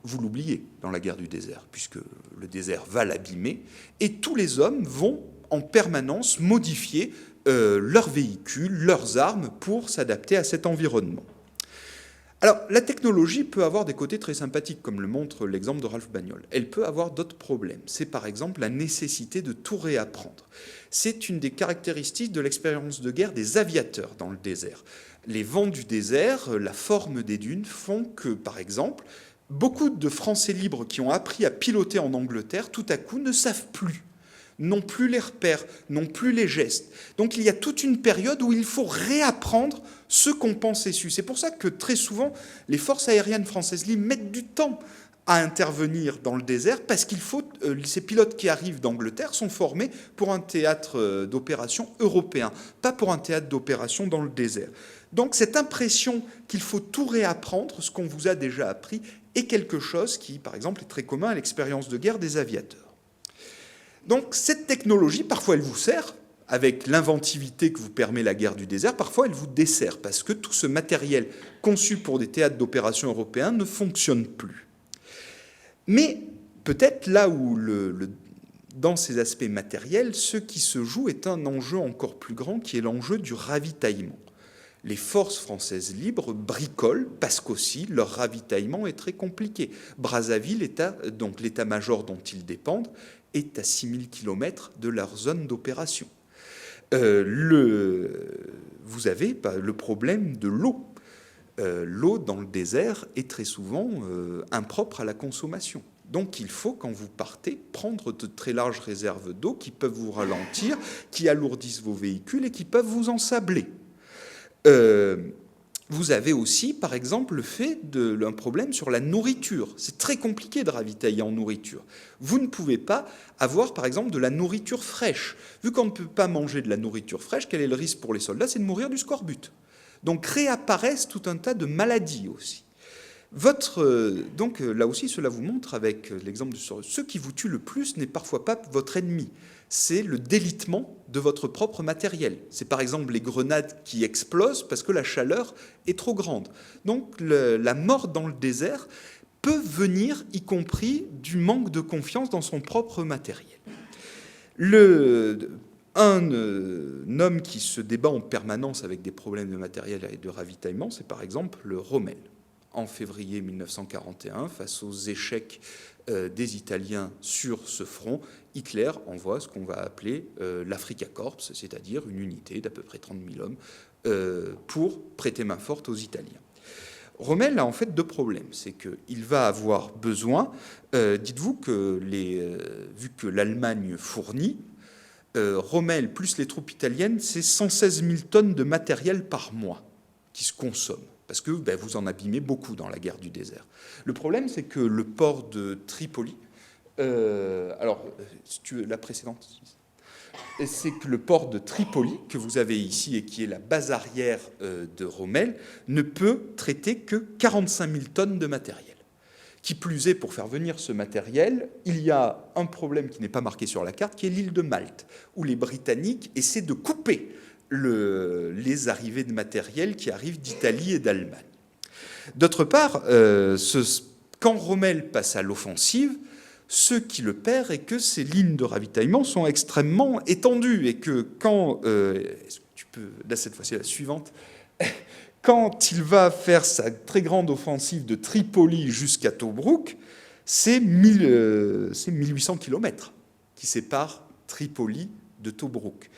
vous l'oubliez dans la guerre du désert, puisque le désert va l'abîmer, et tous les hommes vont en permanence modifier leurs véhicules, leurs armes pour s'adapter à cet environnement. Alors, la technologie peut avoir des côtés très sympathiques, comme le montre l'exemple de Ralph Bagnol. Elle peut avoir d'autres problèmes. C'est par exemple la nécessité de tout réapprendre. C'est une des caractéristiques de l'expérience de guerre des aviateurs dans le désert. Les vents du désert, la forme des dunes font que, par exemple, beaucoup de Français libres qui ont appris à piloter en Angleterre, tout à coup, ne savent plus. Non plus les repères, non plus les gestes. Donc il y a toute une période où il faut réapprendre ce qu'on pensait su. C'est pour ça que très souvent, les forces aériennes françaises libres mettent du temps à intervenir dans le désert, parce qu'il faut, ces pilotes qui arrivent d'Angleterre sont formés pour un théâtre d'opération européen, pas pour un théâtre d'opération dans le désert. Donc cette impression qu'il faut tout réapprendre, ce qu'on vous a déjà appris, est quelque chose qui, par exemple, est très commun à l'expérience de guerre des aviateurs. Donc cette technologie, parfois elle vous sert, avec l'inventivité que vous permet la guerre du désert, parfois elle vous dessert, parce que tout ce matériel conçu pour des théâtres d'opération européens ne fonctionne plus. Mais peut-être là où, dans ces aspects matériels, ce qui se joue est un enjeu encore plus grand, qui est l'enjeu du ravitaillement. Les forces françaises libres bricolent parce qu'aussi leur ravitaillement est très compliqué. Brazzaville, donc l'état-major dont ils dépendent, est à 6000 km de leur zone d'opération. Vous avez le problème de l'eau. L'eau dans le désert est très souvent impropre à la consommation. Donc il faut, quand vous partez, prendre de très larges réserves d'eau qui peuvent vous ralentir, qui alourdissent vos véhicules et qui peuvent vous ensabler. Vous avez aussi, par exemple, le fait d'un problème sur la nourriture. C'est très compliqué de ravitailler en nourriture. Vous ne pouvez pas avoir, par exemple, de la nourriture fraîche. Vu qu'on ne peut pas manger de la nourriture fraîche, quel est le risque pour les soldats? C'est de mourir du scorbut. Donc réapparaissent tout un tas de maladies aussi. Donc là aussi, cela vous montre, avec l'exemple de ce qui vous tue le plus n'est parfois pas votre ennemi. C'est le délitement de votre propre matériel. C'est par exemple les grenades qui explosent parce que la chaleur est trop grande. Donc la mort dans le désert peut venir, y compris, du manque de confiance dans son propre matériel. Un homme qui se débat en permanence avec des problèmes de matériel et de ravitaillement, c'est par exemple le Rommel. En février 1941, face aux échecs des Italiens sur ce front, Hitler envoie ce qu'on va appeler l'Afrika Korps, c'est-à-dire une unité d'à peu près 30 000 hommes, pour prêter main forte aux Italiens. Rommel a en fait deux problèmes. C'est qu'il va avoir besoin, dites-vous que vu que l'Allemagne fournit, Rommel plus les troupes italiennes, c'est 116 000 tonnes de matériel par mois qui se consomment. Parce que vous en abîmez beaucoup dans la guerre du désert. Le problème, c'est que le port de Tripoli, si tu veux la précédente, c'est que le port de Tripoli, que vous avez ici et qui est la base arrière de Rommel, ne peut traiter que 45 000 tonnes de matériel. Qui plus est, pour faire venir ce matériel, il y a un problème qui n'est pas marqué sur la carte, qui est l'île de Malte, où les Britanniques essaient de couper les arrivées de matériel qui arrivent d'Italie et d'Allemagne. D'autre part, quand Rommel passe à l'offensive, ce qui le perd est que ces lignes de ravitaillement sont extrêmement étendues et que quand, est-ce que tu peux, là cette fois-ci la suivante, quand il va faire sa très grande offensive de Tripoli jusqu'à Tobrouk, c'est 1800 km qui séparent Tripoli de Tobrouk.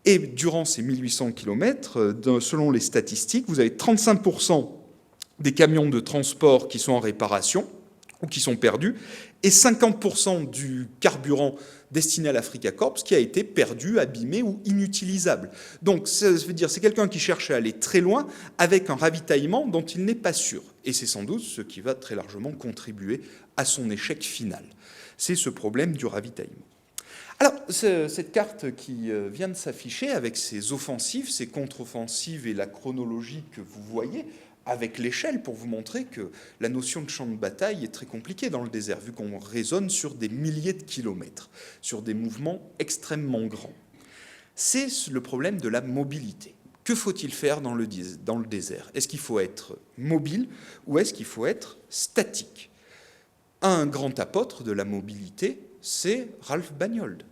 Et durant ces 1800 km, selon les statistiques, vous avez 35% des camions de transport qui sont en réparation ou qui sont perdus, et 50% du carburant destiné à l'Africa Corps qui a été perdu, abîmé ou inutilisable. Donc, ça veut dire c'est quelqu'un qui cherche à aller très loin avec un ravitaillement dont il n'est pas sûr. Et c'est sans doute ce qui va très largement contribuer à son échec final. C'est ce problème du ravitaillement. Alors, cette carte qui vient de s'afficher avec ses offensives, ses contre-offensives et la chronologie que vous voyez, avec l'échelle pour vous montrer que la notion de champ de bataille est très compliquée dans le désert, vu qu'on raisonne sur des milliers de kilomètres, sur des mouvements extrêmement grands. C'est le problème de la mobilité. Que faut-il faire dans le désert? Est-ce qu'il faut être mobile ou est-ce qu'il faut être statique? Un grand apôtre de la mobilité, c'est Ralph Bagnold,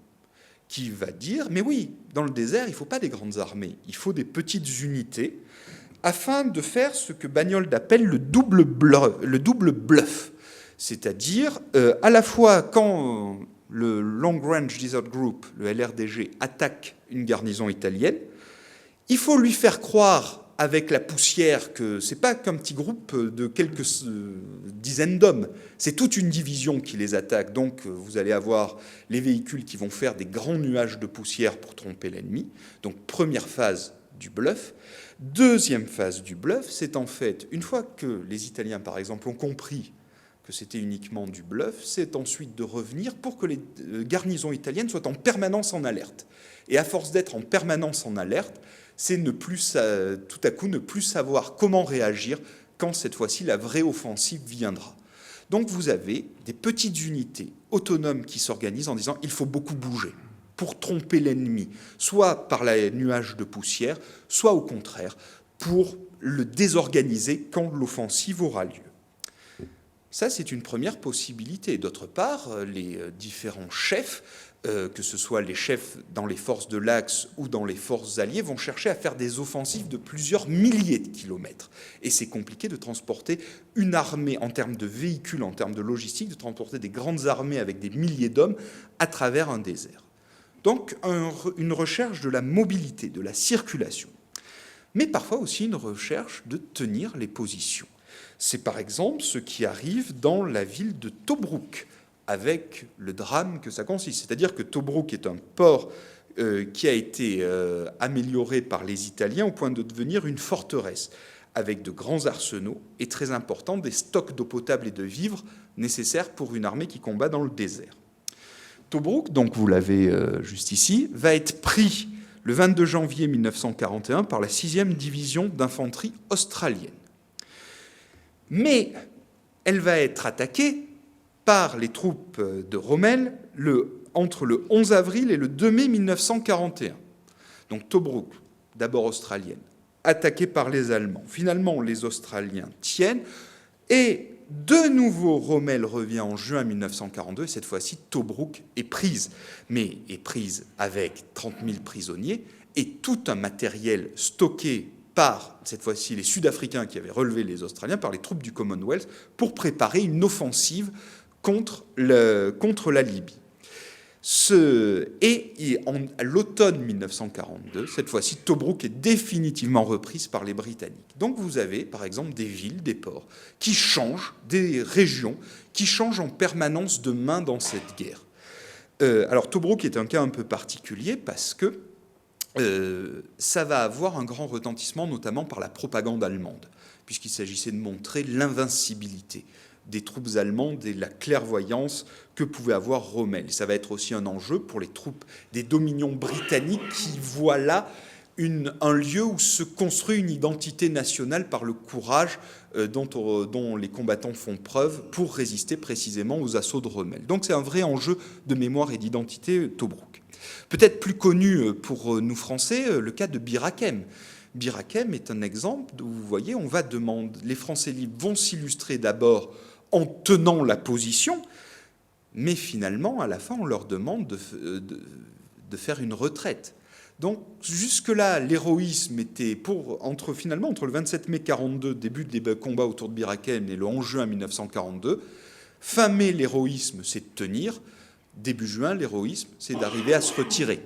qui va dire, mais oui, dans le désert, il ne faut pas des grandes armées, il faut des petites unités, afin de faire ce que Bagnold appelle le double bluff. C'est-à-dire, à la fois quand le Long Range Desert Group, le LRDG, attaque une garnison italienne, il faut lui faire croire avec la poussière que ce n'est pas qu'un petit groupe de quelques dizaines d'hommes, c'est toute une division qui les attaque. Donc vous allez avoir les véhicules qui vont faire des grands nuages de poussière pour tromper l'ennemi. Donc première phase du bluff. Deuxième phase du bluff, c'est en fait, une fois que les Italiens, par exemple, ont compris que c'était uniquement du bluff, c'est ensuite de revenir pour que les garnisons italiennes soient en permanence en alerte. Et à force d'être en permanence en alerte, c'est tout à coup ne plus savoir comment réagir quand cette fois-ci la vraie offensive viendra. Donc vous avez des petites unités autonomes qui s'organisent en disant il faut beaucoup bouger pour tromper l'ennemi, soit par les nuages de poussière, soit au contraire pour le désorganiser quand l'offensive aura lieu. Ça, c'est une première possibilité. D'autre part, les différents chefs, que ce soit les chefs dans les forces de l'Axe ou dans les forces alliées, vont chercher à faire des offensives de plusieurs milliers de kilomètres. Et c'est compliqué de transporter une armée en termes de véhicules, en termes de logistique, de transporter des grandes armées avec des milliers d'hommes à travers un désert. Donc, une recherche de la mobilité, de la circulation. Mais parfois aussi une recherche de tenir les positions. C'est par exemple ce qui arrive dans la ville de Tobrouk, avec le drame que ça consiste. C'est-à-dire que Tobrouk est un port qui a été amélioré par les Italiens au point de devenir une forteresse, avec de grands arsenaux et très importants, des stocks d'eau potable et de vivres nécessaires pour une armée qui combat dans le désert. Tobrouk, donc vous l'avez juste ici, va être pris le 22 janvier 1941 par la 6e division d'infanterie australienne. Mais elle va être attaquée par les troupes de Rommel entre le 11 avril et le 2 mai 1941. Donc Tobrouk, d'abord australienne, attaquée par les Allemands. Finalement, les Australiens tiennent et de nouveau, Rommel revient en juin 1942 et cette fois-ci, Tobrouk est prise. Mais est prise avec 30 000 prisonniers et tout un matériel stocké par, cette fois-ci, les Sud-Africains qui avaient relevé les Australiens, par les troupes du Commonwealth, pour préparer une offensive contre la Libye. À l'automne 1942, cette fois-ci, Tobrouk est définitivement reprise par les Britanniques. Donc vous avez, par exemple, des villes, des ports, qui changent, des régions, qui changent en permanence de main dans cette guerre. Alors Tobrouk est un cas un peu particulier parce que ça va avoir un grand retentissement, notamment par la propagande allemande, puisqu'il s'agissait de montrer l'invincibilité des troupes allemandes et la clairvoyance que pouvait avoir Rommel. Ça va être aussi un enjeu pour les troupes des dominions britanniques qui voient là un lieu où se construit une identité nationale par le courage dont les combattants font preuve pour résister précisément aux assauts de Rommel. Donc c'est un vrai enjeu de mémoire et d'identité, Tobrouk. Peut-être plus connu pour nous Français, le cas de Bir Hakeim. Bir Hakeim est un exemple où, vous voyez, on va demander, les Français libres vont s'illustrer d'abord en tenant la position, mais finalement, à la fin, on leur demande de faire une retraite. Donc, jusque-là, l'héroïsme était, finalement, entre le 27 mai 1942, début des combats autour de Bir Hakeim, et le 11 juin 1942, fin mai, l'héroïsme, c'est de tenir. Début juin, l'héroïsme, c'est d'arriver à se retirer.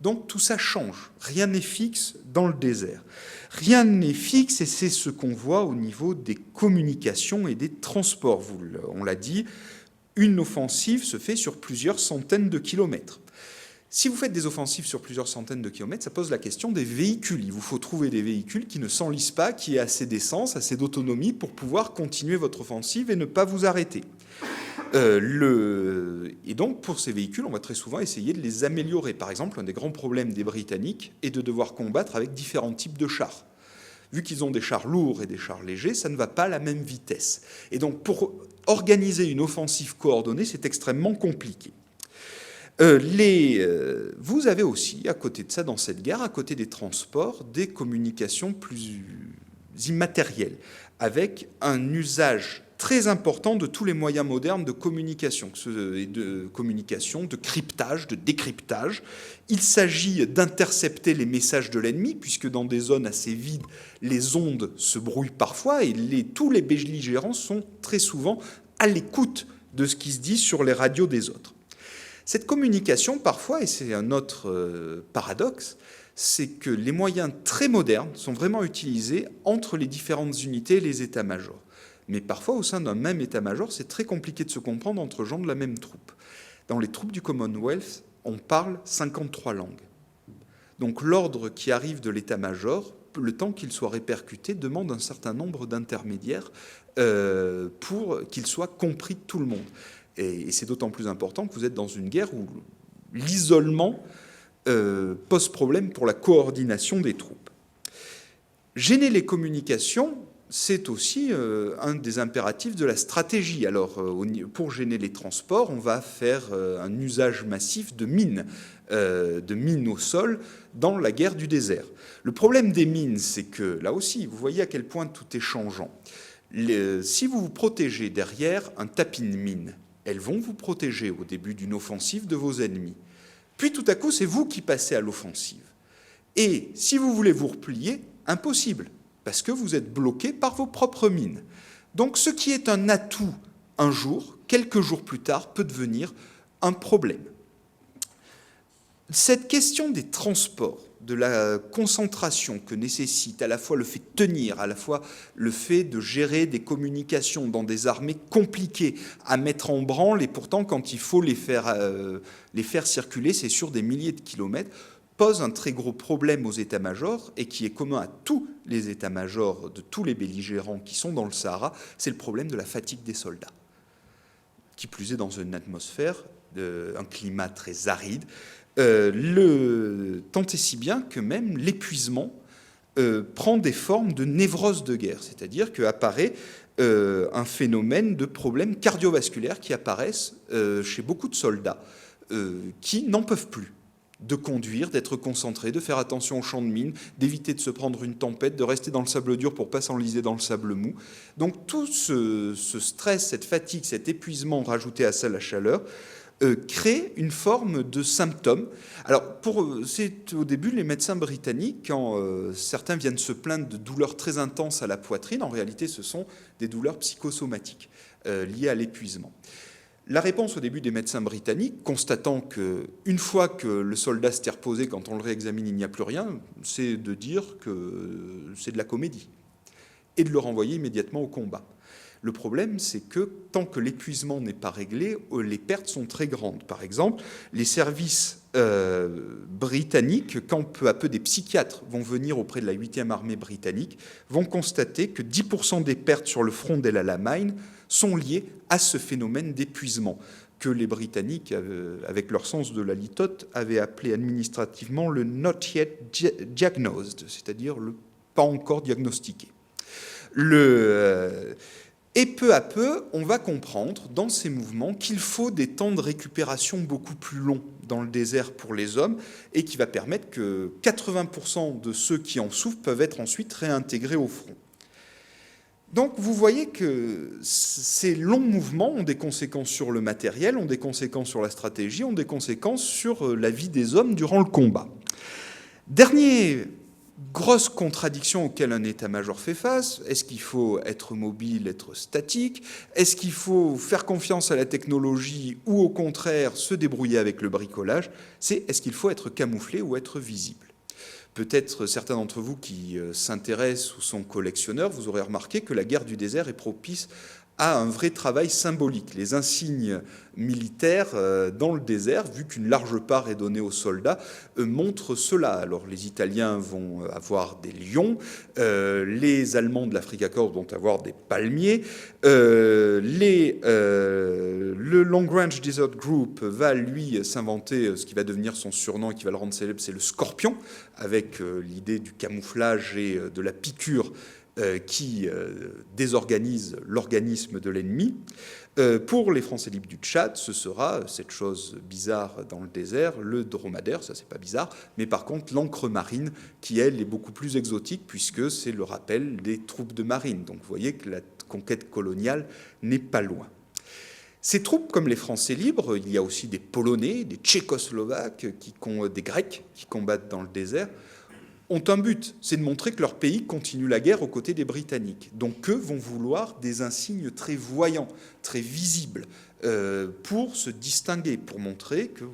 Donc, tout ça change. Rien n'est fixe dans le désert. Rien n'est fixe, et c'est ce qu'on voit au niveau des communications et des transports. On l'a dit, une offensive se fait sur plusieurs centaines de kilomètres. Si vous faites des offensives sur plusieurs centaines de kilomètres, ça pose la question des véhicules. Il vous faut trouver des véhicules qui ne s'enlisent pas, qui aient assez d'essence, assez d'autonomie pour pouvoir continuer votre offensive et ne pas vous arrêter. Et donc, pour ces véhicules, on va très souvent essayer de les améliorer. Par exemple, un des grands problèmes des Britanniques est de devoir combattre avec différents types de chars. Vu qu'ils ont des chars lourds et des chars légers, ça ne va pas à la même vitesse. Et donc, pour organiser une offensive coordonnée, c'est extrêmement compliqué. Vous avez aussi, à côté de ça, dans cette guerre, à côté des transports, des communications plus immatérielles, avec un usage très important de tous les moyens modernes de communication, de cryptage, de décryptage. Il s'agit d'intercepter les messages de l'ennemi, puisque dans des zones assez vides, les ondes se brouillent parfois, et tous les belligérants sont très souvent à l'écoute de ce qui se dit sur les radios des autres. Cette communication, parfois, et c'est un autre paradoxe, c'est que les moyens très modernes sont vraiment utilisés entre les différentes unités et les états-majors. Mais parfois, au sein d'un même état-major, c'est très compliqué de se comprendre entre gens de la même troupe. Dans les troupes du Commonwealth, on parle 53 langues. Donc l'ordre qui arrive de l'état-major, le temps qu'il soit répercuté, demande un certain nombre d'intermédiaires pour qu'il soit compris de tout le monde. Et c'est d'autant plus important que vous êtes dans une guerre où l'isolement pose problème pour la coordination des troupes. Gêner les communications, c'est aussi un des impératifs de la stratégie. Alors, pour gêner les transports, on va faire un usage massif de mines au sol dans la guerre du désert. Le problème des mines, c'est que, là aussi, vous voyez à quel point tout est changeant. Si vous vous protégez derrière un tapis de mines, elles vont vous protéger au début d'une offensive de vos ennemis. Puis tout à coup, c'est vous qui passez à l'offensive. Et si vous voulez vous replier, impossible, parce que vous êtes bloqué par vos propres mines. Donc ce qui est un atout un jour, quelques jours plus tard, peut devenir un problème. Cette question des transports, de la concentration que nécessite à la fois le fait de tenir, à la fois le fait de gérer des communications dans des armées compliquées à mettre en branle, et pourtant quand il faut les faire circuler, c'est sur des milliers de kilomètres, pose un très gros problème aux états-majors et qui est commun à tous les états-majors de tous les belligérants qui sont dans le Sahara, c'est le problème de la fatigue des soldats. Qui plus est dans une atmosphère, un climat très aride, tant et si bien que même l'épuisement prend des formes de névrose de guerre, c'est-à-dire qu'apparaît un phénomène de problèmes cardiovasculaires qui apparaissent chez beaucoup de soldats qui n'en peuvent plus de conduire, d'être concentrés, de faire attention aux champs de mines, d'éviter de se prendre une tempête, de rester dans le sable dur pour ne pas s'enliser dans le sable mou. Donc tout ce stress, cette fatigue, cet épuisement rajouté à ça la chaleur, crée une forme de symptômes. Alors, c'est au début les médecins britanniques, quand certains viennent se plaindre de douleurs très intenses à la poitrine, en réalité ce sont des douleurs psychosomatiques liées à l'épuisement. La réponse au début des médecins britanniques, constatant qu'une fois que le soldat s'était reposé, quand on le réexamine, il n'y a plus rien, c'est de dire que c'est de la comédie et de le renvoyer immédiatement au combat. Le problème, c'est que tant que l'épuisement n'est pas réglé, les pertes sont très grandes. Par exemple, les services britanniques, quand peu à peu des psychiatres vont venir auprès de la 8e armée britannique, vont constater que 10% des pertes sur le front d'El Alamein sont liées à ce phénomène d'épuisement que les Britanniques, avec leur sens de la litote, avaient appelé administrativement le « not yet diagnosed », c'est-à-dire le « pas encore diagnostiqué ». Et peu à peu, on va comprendre dans ces mouvements qu'il faut des temps de récupération beaucoup plus longs dans le désert pour les hommes et qui va permettre que 80% de ceux qui en souffrent peuvent être ensuite réintégrés au front. Donc vous voyez que ces longs mouvements ont des conséquences sur le matériel, ont des conséquences sur la stratégie, ont des conséquences sur la vie des hommes durant le combat. Dernière grosse contradiction auquel un état-major fait face, est-ce qu'il faut être mobile, être statique? Est-ce qu'il faut faire confiance à la technologie ou au contraire se débrouiller avec le bricolage? C'est est-ce qu'il faut être camouflé ou être visible? Peut-être certains d'entre vous qui s'intéressent ou sont collectionneurs, vous aurez remarqué que la guerre du désert est propice à un vrai travail symbolique. Les insignes militaires dans le désert, vu qu'une large part est donnée aux soldats, montrent cela. Alors les Italiens vont avoir des lions, les Allemands de l'Africa Corps vont avoir des palmiers, le Long Range Desert Group va lui s'inventer ce qui va devenir son surnom et qui va le rendre célèbre, c'est le scorpion, avec l'idée du camouflage et de la piqûre qui désorganise l'organisme de l'ennemi. Pour les Français libres du Tchad, ce sera cette chose bizarre dans le désert, le dromadaire, ça c'est pas bizarre, mais par contre l'encre marine qui elle est beaucoup plus exotique puisque c'est le rappel des troupes de marine. Donc vous voyez que la conquête coloniale n'est pas loin. Ces troupes, comme les Français libres, il y a aussi des Polonais, des Tchécoslovaques, des Grecs qui combattent dans le désert, ont un but, c'est de montrer que leur pays continue la guerre aux côtés des Britanniques. Donc eux vont vouloir des insignes très voyants, très visibles, pour se distinguer, pour montrer que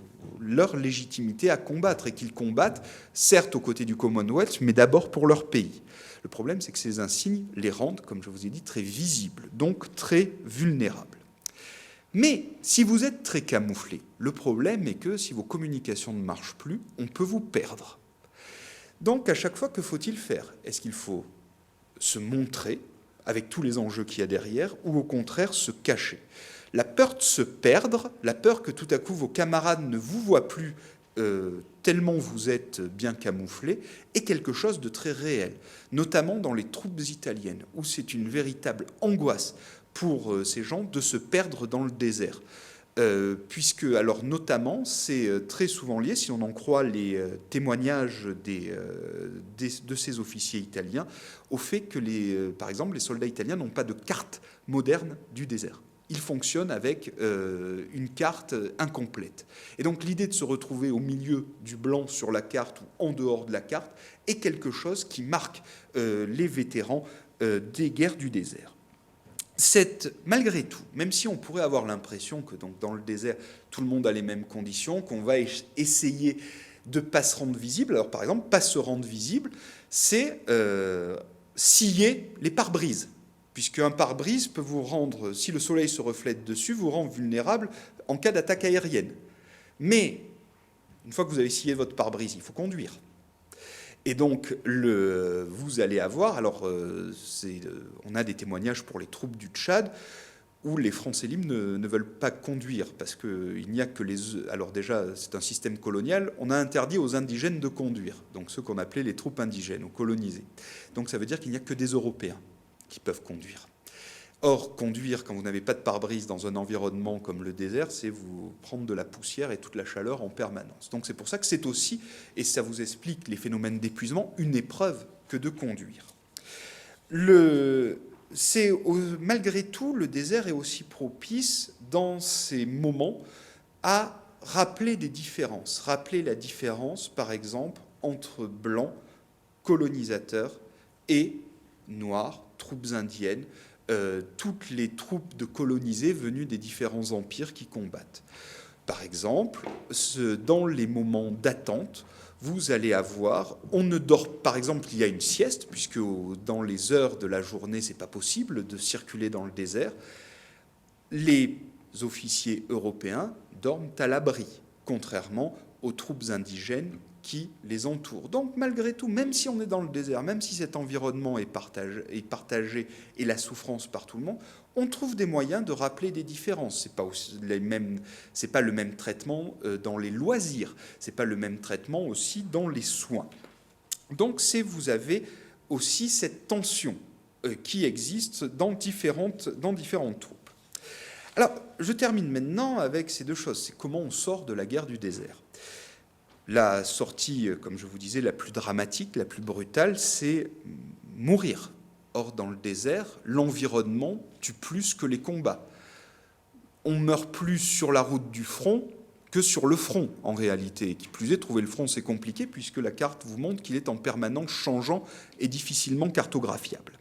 leur légitimité à combattre, et qu'ils combattent, certes aux côtés du Commonwealth, mais d'abord pour leur pays. Le problème, c'est que ces insignes les rendent, comme je vous ai dit, très visibles, donc très vulnérables. Mais si vous êtes très camouflé, le problème est que si vos communications ne marchent plus, on peut vous perdre. Donc, à chaque fois, que faut-il faire? Est-ce qu'il faut se montrer avec tous les enjeux qu'il y a derrière ou au contraire se cacher? La peur de se perdre, la peur que tout à coup vos camarades ne vous voient plus tellement vous êtes bien camouflé, est quelque chose de très réel, notamment dans les troupes italiennes, où c'est une véritable angoisse pour ces gens de se perdre dans le désert. Puisque, alors notamment, c'est très souvent lié, si on en croit les témoignages de ces officiers italiens, au fait que, par exemple, les soldats italiens n'ont pas de carte moderne du désert. Ils fonctionnent avec une carte incomplète. Et donc l'idée de se retrouver au milieu du blanc sur la carte ou en dehors de la carte est quelque chose qui marque les vétérans des guerres du désert. Malgré tout, même si on pourrait avoir l'impression que donc, dans le désert, tout le monde a les mêmes conditions, qu'on va essayer de ne pas se rendre visible, alors par exemple, pas se rendre visible, c'est scier les pare-brises, puisque un pare-brise peut vous rendre, si le soleil se reflète dessus, vous rend vulnérable en cas d'attaque aérienne. Mais, une fois que vous avez scié votre pare-brise, il faut conduire. Et donc, vous allez avoir, alors on a des témoignages pour les troupes du Tchad, où les Français libres ne veulent pas conduire, parce qu'il n'y a que alors déjà, c'est un système colonial, on a interdit aux indigènes de conduire, donc ceux qu'on appelait les troupes indigènes, aux colonisés. Donc ça veut dire qu'il n'y a que des Européens qui peuvent conduire. Or, conduire quand vous n'avez pas de pare-brise dans un environnement comme le désert, c'est vous prendre de la poussière et toute la chaleur en permanence. Donc c'est pour ça que c'est aussi, et ça vous explique les phénomènes d'épuisement, une épreuve que de conduire. Malgré tout, le désert est aussi propice dans ces moments à rappeler des différences. Rappeler la différence, par exemple, entre blancs, colonisateurs, et noirs, troupes indiennes, toutes les troupes de colonisés venues des différents empires qui combattent. Par exemple, dans les moments d'attente, vous allez avoir, on ne dort, par exemple, il y a une sieste, puisque dans les heures de la journée, c'est pas possible de circuler dans le désert. Les officiers européens dorment à l'abri, contrairement aux troupes indigènes qui les entourent. Donc, malgré tout, même si on est dans le désert, même si cet environnement est partagé et la souffrance par tout le monde, on trouve des moyens de rappeler des différences. C'est pas le même traitement dans les loisirs, c'est pas le même traitement aussi dans les soins. Donc, vous avez aussi cette tension qui existent dans différentes troupes. Alors, je termine maintenant avec ces deux choses. C'est comment on sort de la guerre du désert. La sortie, comme je vous disais, la plus dramatique, la plus brutale, c'est mourir. Or, dans le désert, l'environnement tue plus que les combats. On meurt plus sur la route du front que sur le front, en réalité. Et qui plus est, trouver le front, c'est compliqué, puisque la carte vous montre qu'il est en permanence changeant et difficilement cartographiable.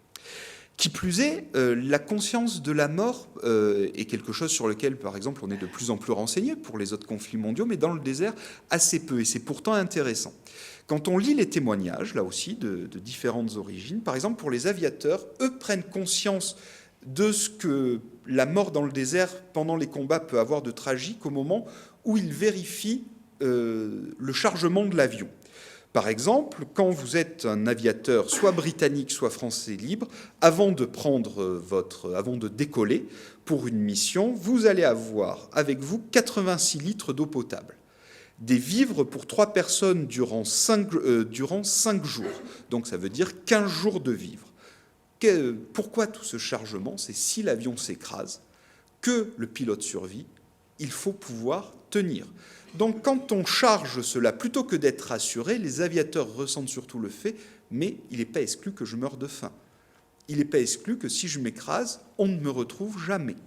Qui plus est, la conscience de la mort est quelque chose sur lequel, par exemple, on est de plus en plus renseigné pour les autres conflits mondiaux, mais dans le désert, assez peu, et c'est pourtant intéressant. Quand on lit les témoignages, là aussi, de différentes origines, par exemple, pour les aviateurs, eux prennent conscience de ce que la mort dans le désert pendant les combats peut avoir de tragique au moment où ils vérifient le chargement de l'avion. Par exemple, quand vous êtes un aviateur, soit britannique, soit français libre, avant de décoller pour une mission, vous allez avoir avec vous 86 litres d'eau potable, des vivres pour 3 personnes durant 5 jours. Donc ça veut dire 15 jours de vivres. Pourquoi tout ce chargement? C'est si l'avion s'écrase, que le pilote survit, il faut pouvoir tenir. Donc quand on charge cela, plutôt que d'être rassuré, les aviateurs ressentent surtout le fait, mais il n'est pas exclu que je meure de faim. Il n'est pas exclu que si je m'écrase, on ne me retrouve jamais.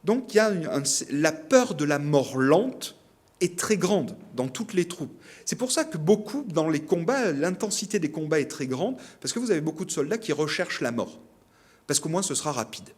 Donc il y a la peur de la mort lente est très grande dans toutes les troupes. C'est pour ça que beaucoup, dans les combats, l'intensité des combats est très grande, parce que vous avez beaucoup de soldats qui recherchent la mort, parce qu'au moins ce sera rapide.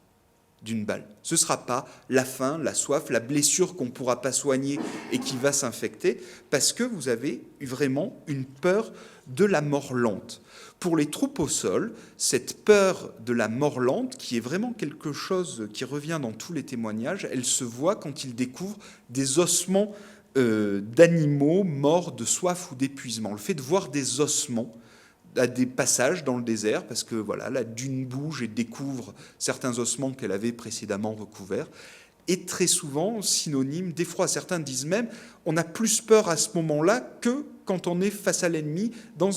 D'une balle. Ce ne sera pas la faim, la soif, la blessure qu'on ne pourra pas soigner et qui va s'infecter, parce que vous avez vraiment une peur de la mort lente. Pour les troupes au sol, cette peur de la mort lente, qui est vraiment quelque chose qui revient dans tous les témoignages, elle se voit quand ils découvrent des ossements d'animaux morts de soif ou d'épuisement. Le fait de voir des ossements à des passages dans le désert, parce que voilà, la dune bouge et découvre certains ossements qu'elle avait précédemment recouverts, est très souvent synonyme d'effroi. Certains disent même on a plus peur à ce moment-là que quand on est face à l'ennemi dans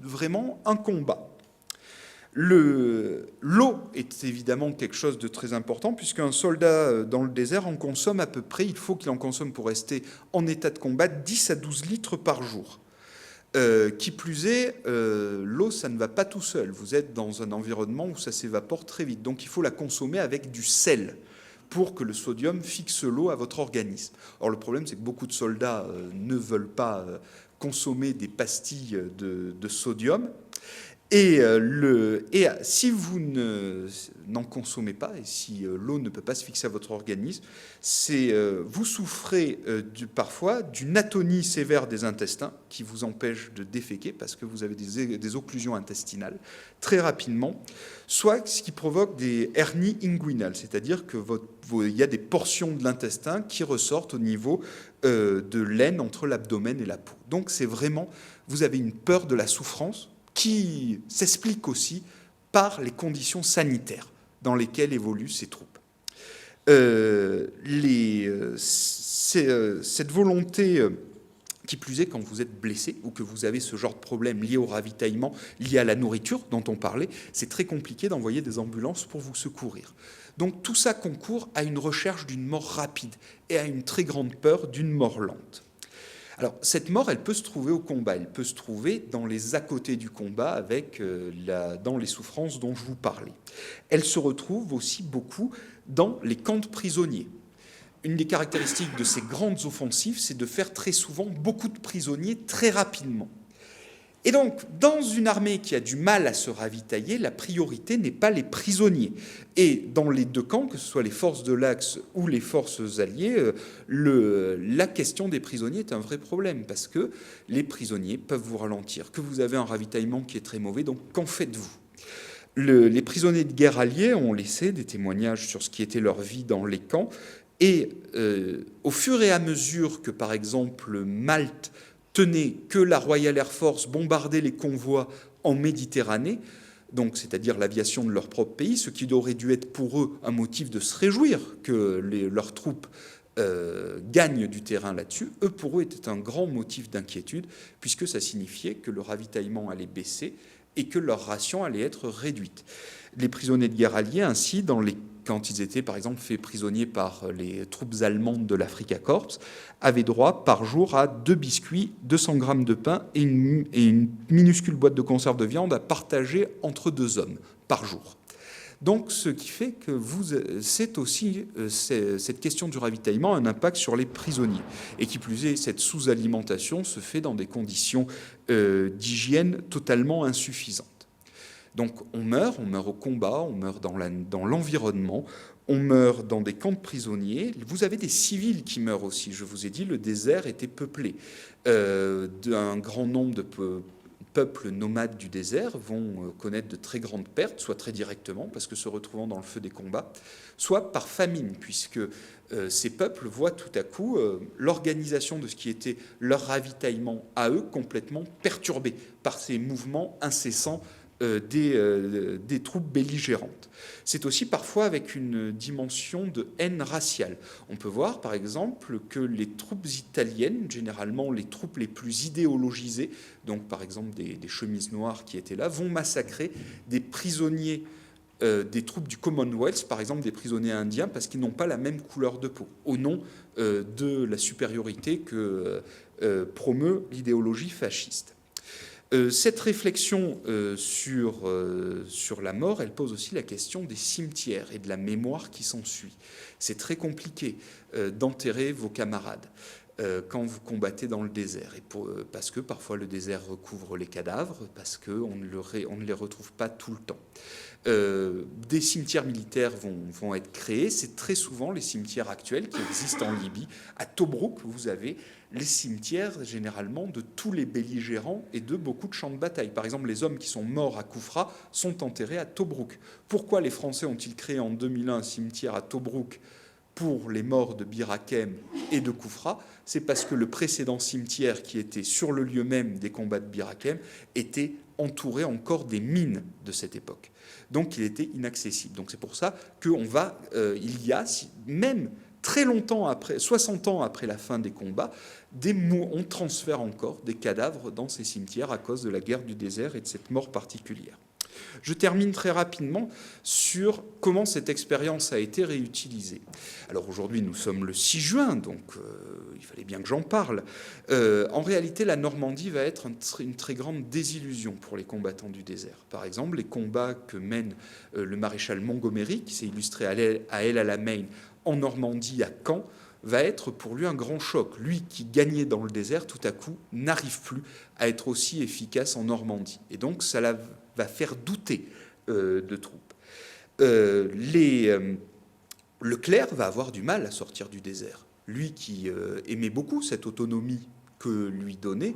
vraiment un combat. L'eau est évidemment quelque chose de très important, puisqu'un soldat dans le désert en consomme à peu près, il faut qu'il en consomme pour rester en état de combat, 10 à 12 litres par jour. Qui plus est, l'eau, ça ne va pas tout seul. Vous êtes dans un environnement où ça s'évapore très vite. Donc il faut la consommer avec du sel pour que le sodium fixe l'eau à votre organisme. Or, le problème, c'est que beaucoup de soldats ne veulent pas consommer des pastilles de sodium. Et si vous n'en consommez pas, et si l'eau ne peut pas se fixer à votre organisme, vous souffrez parfois d'une atonie sévère des intestins qui vous empêche de déféquer parce que vous avez des occlusions intestinales très rapidement, soit ce qui provoque des hernies inguinales, c'est-à-dire qu'il y a des portions de l'intestin qui ressortent au niveau de l'aine entre l'abdomen et la peau. Donc c'est vraiment, vous avez une peur de la souffrance qui s'explique aussi par les conditions sanitaires dans lesquelles évoluent ces troupes. Cette volonté, qui plus est quand vous êtes blessé ou que vous avez ce genre de problème lié au ravitaillement, lié à la nourriture dont on parlait, c'est très compliqué d'envoyer des ambulances pour vous secourir. Donc tout ça concourt à une recherche d'une mort rapide et à une très grande peur d'une mort lente. Alors, cette mort, elle peut se trouver au combat, elle peut se trouver dans les à-côté du combat, dans les souffrances dont je vous parlais. Elle se retrouve aussi beaucoup dans les camps de prisonniers. Une des caractéristiques de ces grandes offensives, c'est de faire très souvent beaucoup de prisonniers très rapidement. Et donc, dans une armée qui a du mal à se ravitailler, la priorité n'est pas les prisonniers. Et dans les deux camps, que ce soit les forces de l'Axe ou les forces alliées, la question des prisonniers est un vrai problème, parce que les prisonniers peuvent vous ralentir, que vous avez un ravitaillement qui est très mauvais, donc qu'en faites-vous ? Les prisonniers de guerre alliés ont laissé des témoignages sur ce qui était leur vie dans les camps, et au fur et à mesure que, par exemple, Malte tenait que la Royal Air Force bombardait les convois en Méditerranée, donc c'est-à-dire l'aviation de leur propre pays, ce qui aurait dû être pour eux un motif de se réjouir que leurs troupes gagnent du terrain là-dessus, pour eux était un grand motif d'inquiétude, puisque ça signifiait que le ravitaillement allait baisser et que leur ration allait être réduite. Les prisonniers de guerre alliés, ainsi, quand ils étaient par exemple faits prisonniers par les troupes allemandes de l'Africa Korps, avaient droit par jour à 2 biscuits, 200 grammes de pain et une minuscule boîte de conserve de viande à partager entre 2 hommes par jour. Donc, ce qui fait que c'est aussi cette question du ravitaillement a un impact sur les prisonniers. Et qui plus est, cette sous-alimentation se fait dans des conditions d'hygiène totalement insuffisantes. Donc, on meurt au combat, on meurt dans l'environnement, on meurt dans des camps de prisonniers. Vous avez des civils qui meurent aussi. Je vous ai dit, le désert était peuplé d'un grand nombre de peuples nomades du désert vont connaître de très grandes pertes, soit très directement, parce que se retrouvant dans le feu des combats, soit par famine, puisque ces peuples voient tout à coup l'organisation de ce qui était leur ravitaillement à eux complètement perturbé par ces mouvements incessants des troupes belligérantes. C'est aussi parfois avec une dimension de haine raciale. On peut voir par exemple que les troupes italiennes, généralement les troupes les plus idéologisées, donc par exemple des chemises noires qui étaient là, vont massacrer des prisonniers des troupes du Commonwealth, par exemple des prisonniers indiens, parce qu'ils n'ont pas la même couleur de peau, au nom de la supériorité que promeut l'idéologie fasciste. Cette réflexion sur la mort, elle pose aussi la question des cimetières et de la mémoire qui s'ensuit. C'est très compliqué d'enterrer vos camarades quand vous combattez dans le désert, parce que parfois le désert recouvre les cadavres, parce qu'on ne les retrouve pas tout le temps. Des cimetières militaires vont être créés. C'est très souvent les cimetières actuels qui existent en Libye. À Tobrouk, vous avez les cimetières généralement de tous les belligérants et de beaucoup de champs de bataille. Par exemple, les hommes qui sont morts à Koufra sont enterrés à Tobrouk. Pourquoi les Français ont-ils créé en 2001 un cimetière à Tobrouk pour les morts de Bir Hakeim et de Koufra? C'est parce que le précédent cimetière, qui était sur le lieu même des combats de Bir Hakeim, était entouré encore des mines de cette époque. Donc il était inaccessible. Donc c'est pour ça qu'il y a, même très longtemps après, 60 ans après la fin des combats, on transfère encore des cadavres dans ces cimetières à cause de la guerre du désert et de cette mort particulière. Je termine très rapidement sur comment cette expérience a été réutilisée. Alors aujourd'hui, nous sommes le 6 juin, donc il fallait bien que j'en parle. En réalité, la Normandie va être une très grande désillusion pour les combattants du désert. Par exemple, les combats que mène le maréchal Montgomery, qui s'est illustré à El Alamein en Normandie, à Caen, va être pour lui un grand choc. Lui qui gagnait dans le désert, tout à coup, n'arrive plus à être aussi efficace en Normandie. Et donc, ça va faire douter de troupes. Leclerc va avoir du mal à sortir du désert. Lui qui aimait beaucoup cette autonomie que lui donnait,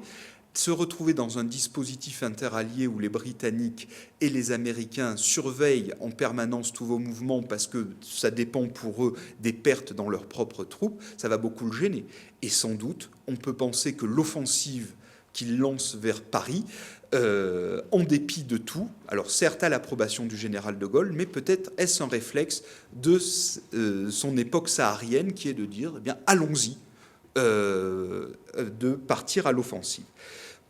se retrouver dans un dispositif interallié où les Britanniques et les Américains surveillent en permanence tous vos mouvements parce que ça dépend pour eux des pertes dans leurs propres troupes, ça va beaucoup le gêner. Et sans doute, on peut penser que l'offensive qu'il lance vers Paris, en dépit de tout, alors certes à l'approbation du général de Gaulle, mais peut-être est-ce un réflexe de son époque saharienne qui est de dire, eh bien, allons-y, de partir à l'offensive.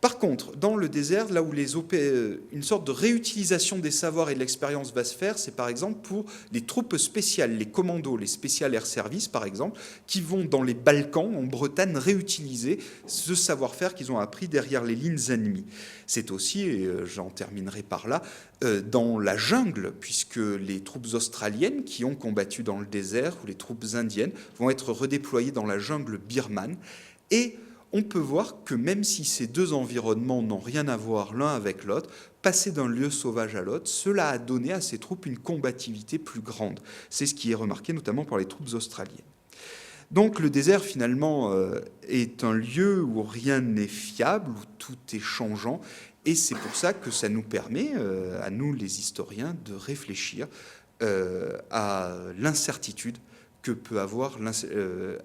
Par contre, dans le désert, là où une sorte de réutilisation des savoirs et de l'expérience va se faire, c'est par exemple pour les troupes spéciales, les commandos, les Special Air Service par exemple, qui vont dans les Balkans, en Bretagne, réutiliser ce savoir-faire qu'ils ont appris derrière les lignes ennemies. C'est aussi, et j'en terminerai par là, dans la jungle, puisque les troupes australiennes qui ont combattu dans le désert, ou les troupes indiennes, vont être redéployées dans la jungle birmane, et on peut voir que même si ces deux environnements n'ont rien à voir l'un avec l'autre, passer d'un lieu sauvage à l'autre, cela a donné à ces troupes une combativité plus grande. C'est ce qui est remarqué notamment par les troupes australiennes. Donc le désert finalement est un lieu où rien n'est fiable, où tout est changeant, et c'est pour ça que ça nous permet, à nous les historiens, de réfléchir à l'incertitude que peut avoir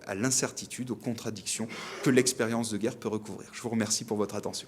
à l'incertitude, aux contradictions que l'expérience de guerre peut recouvrir. Je vous remercie pour votre attention.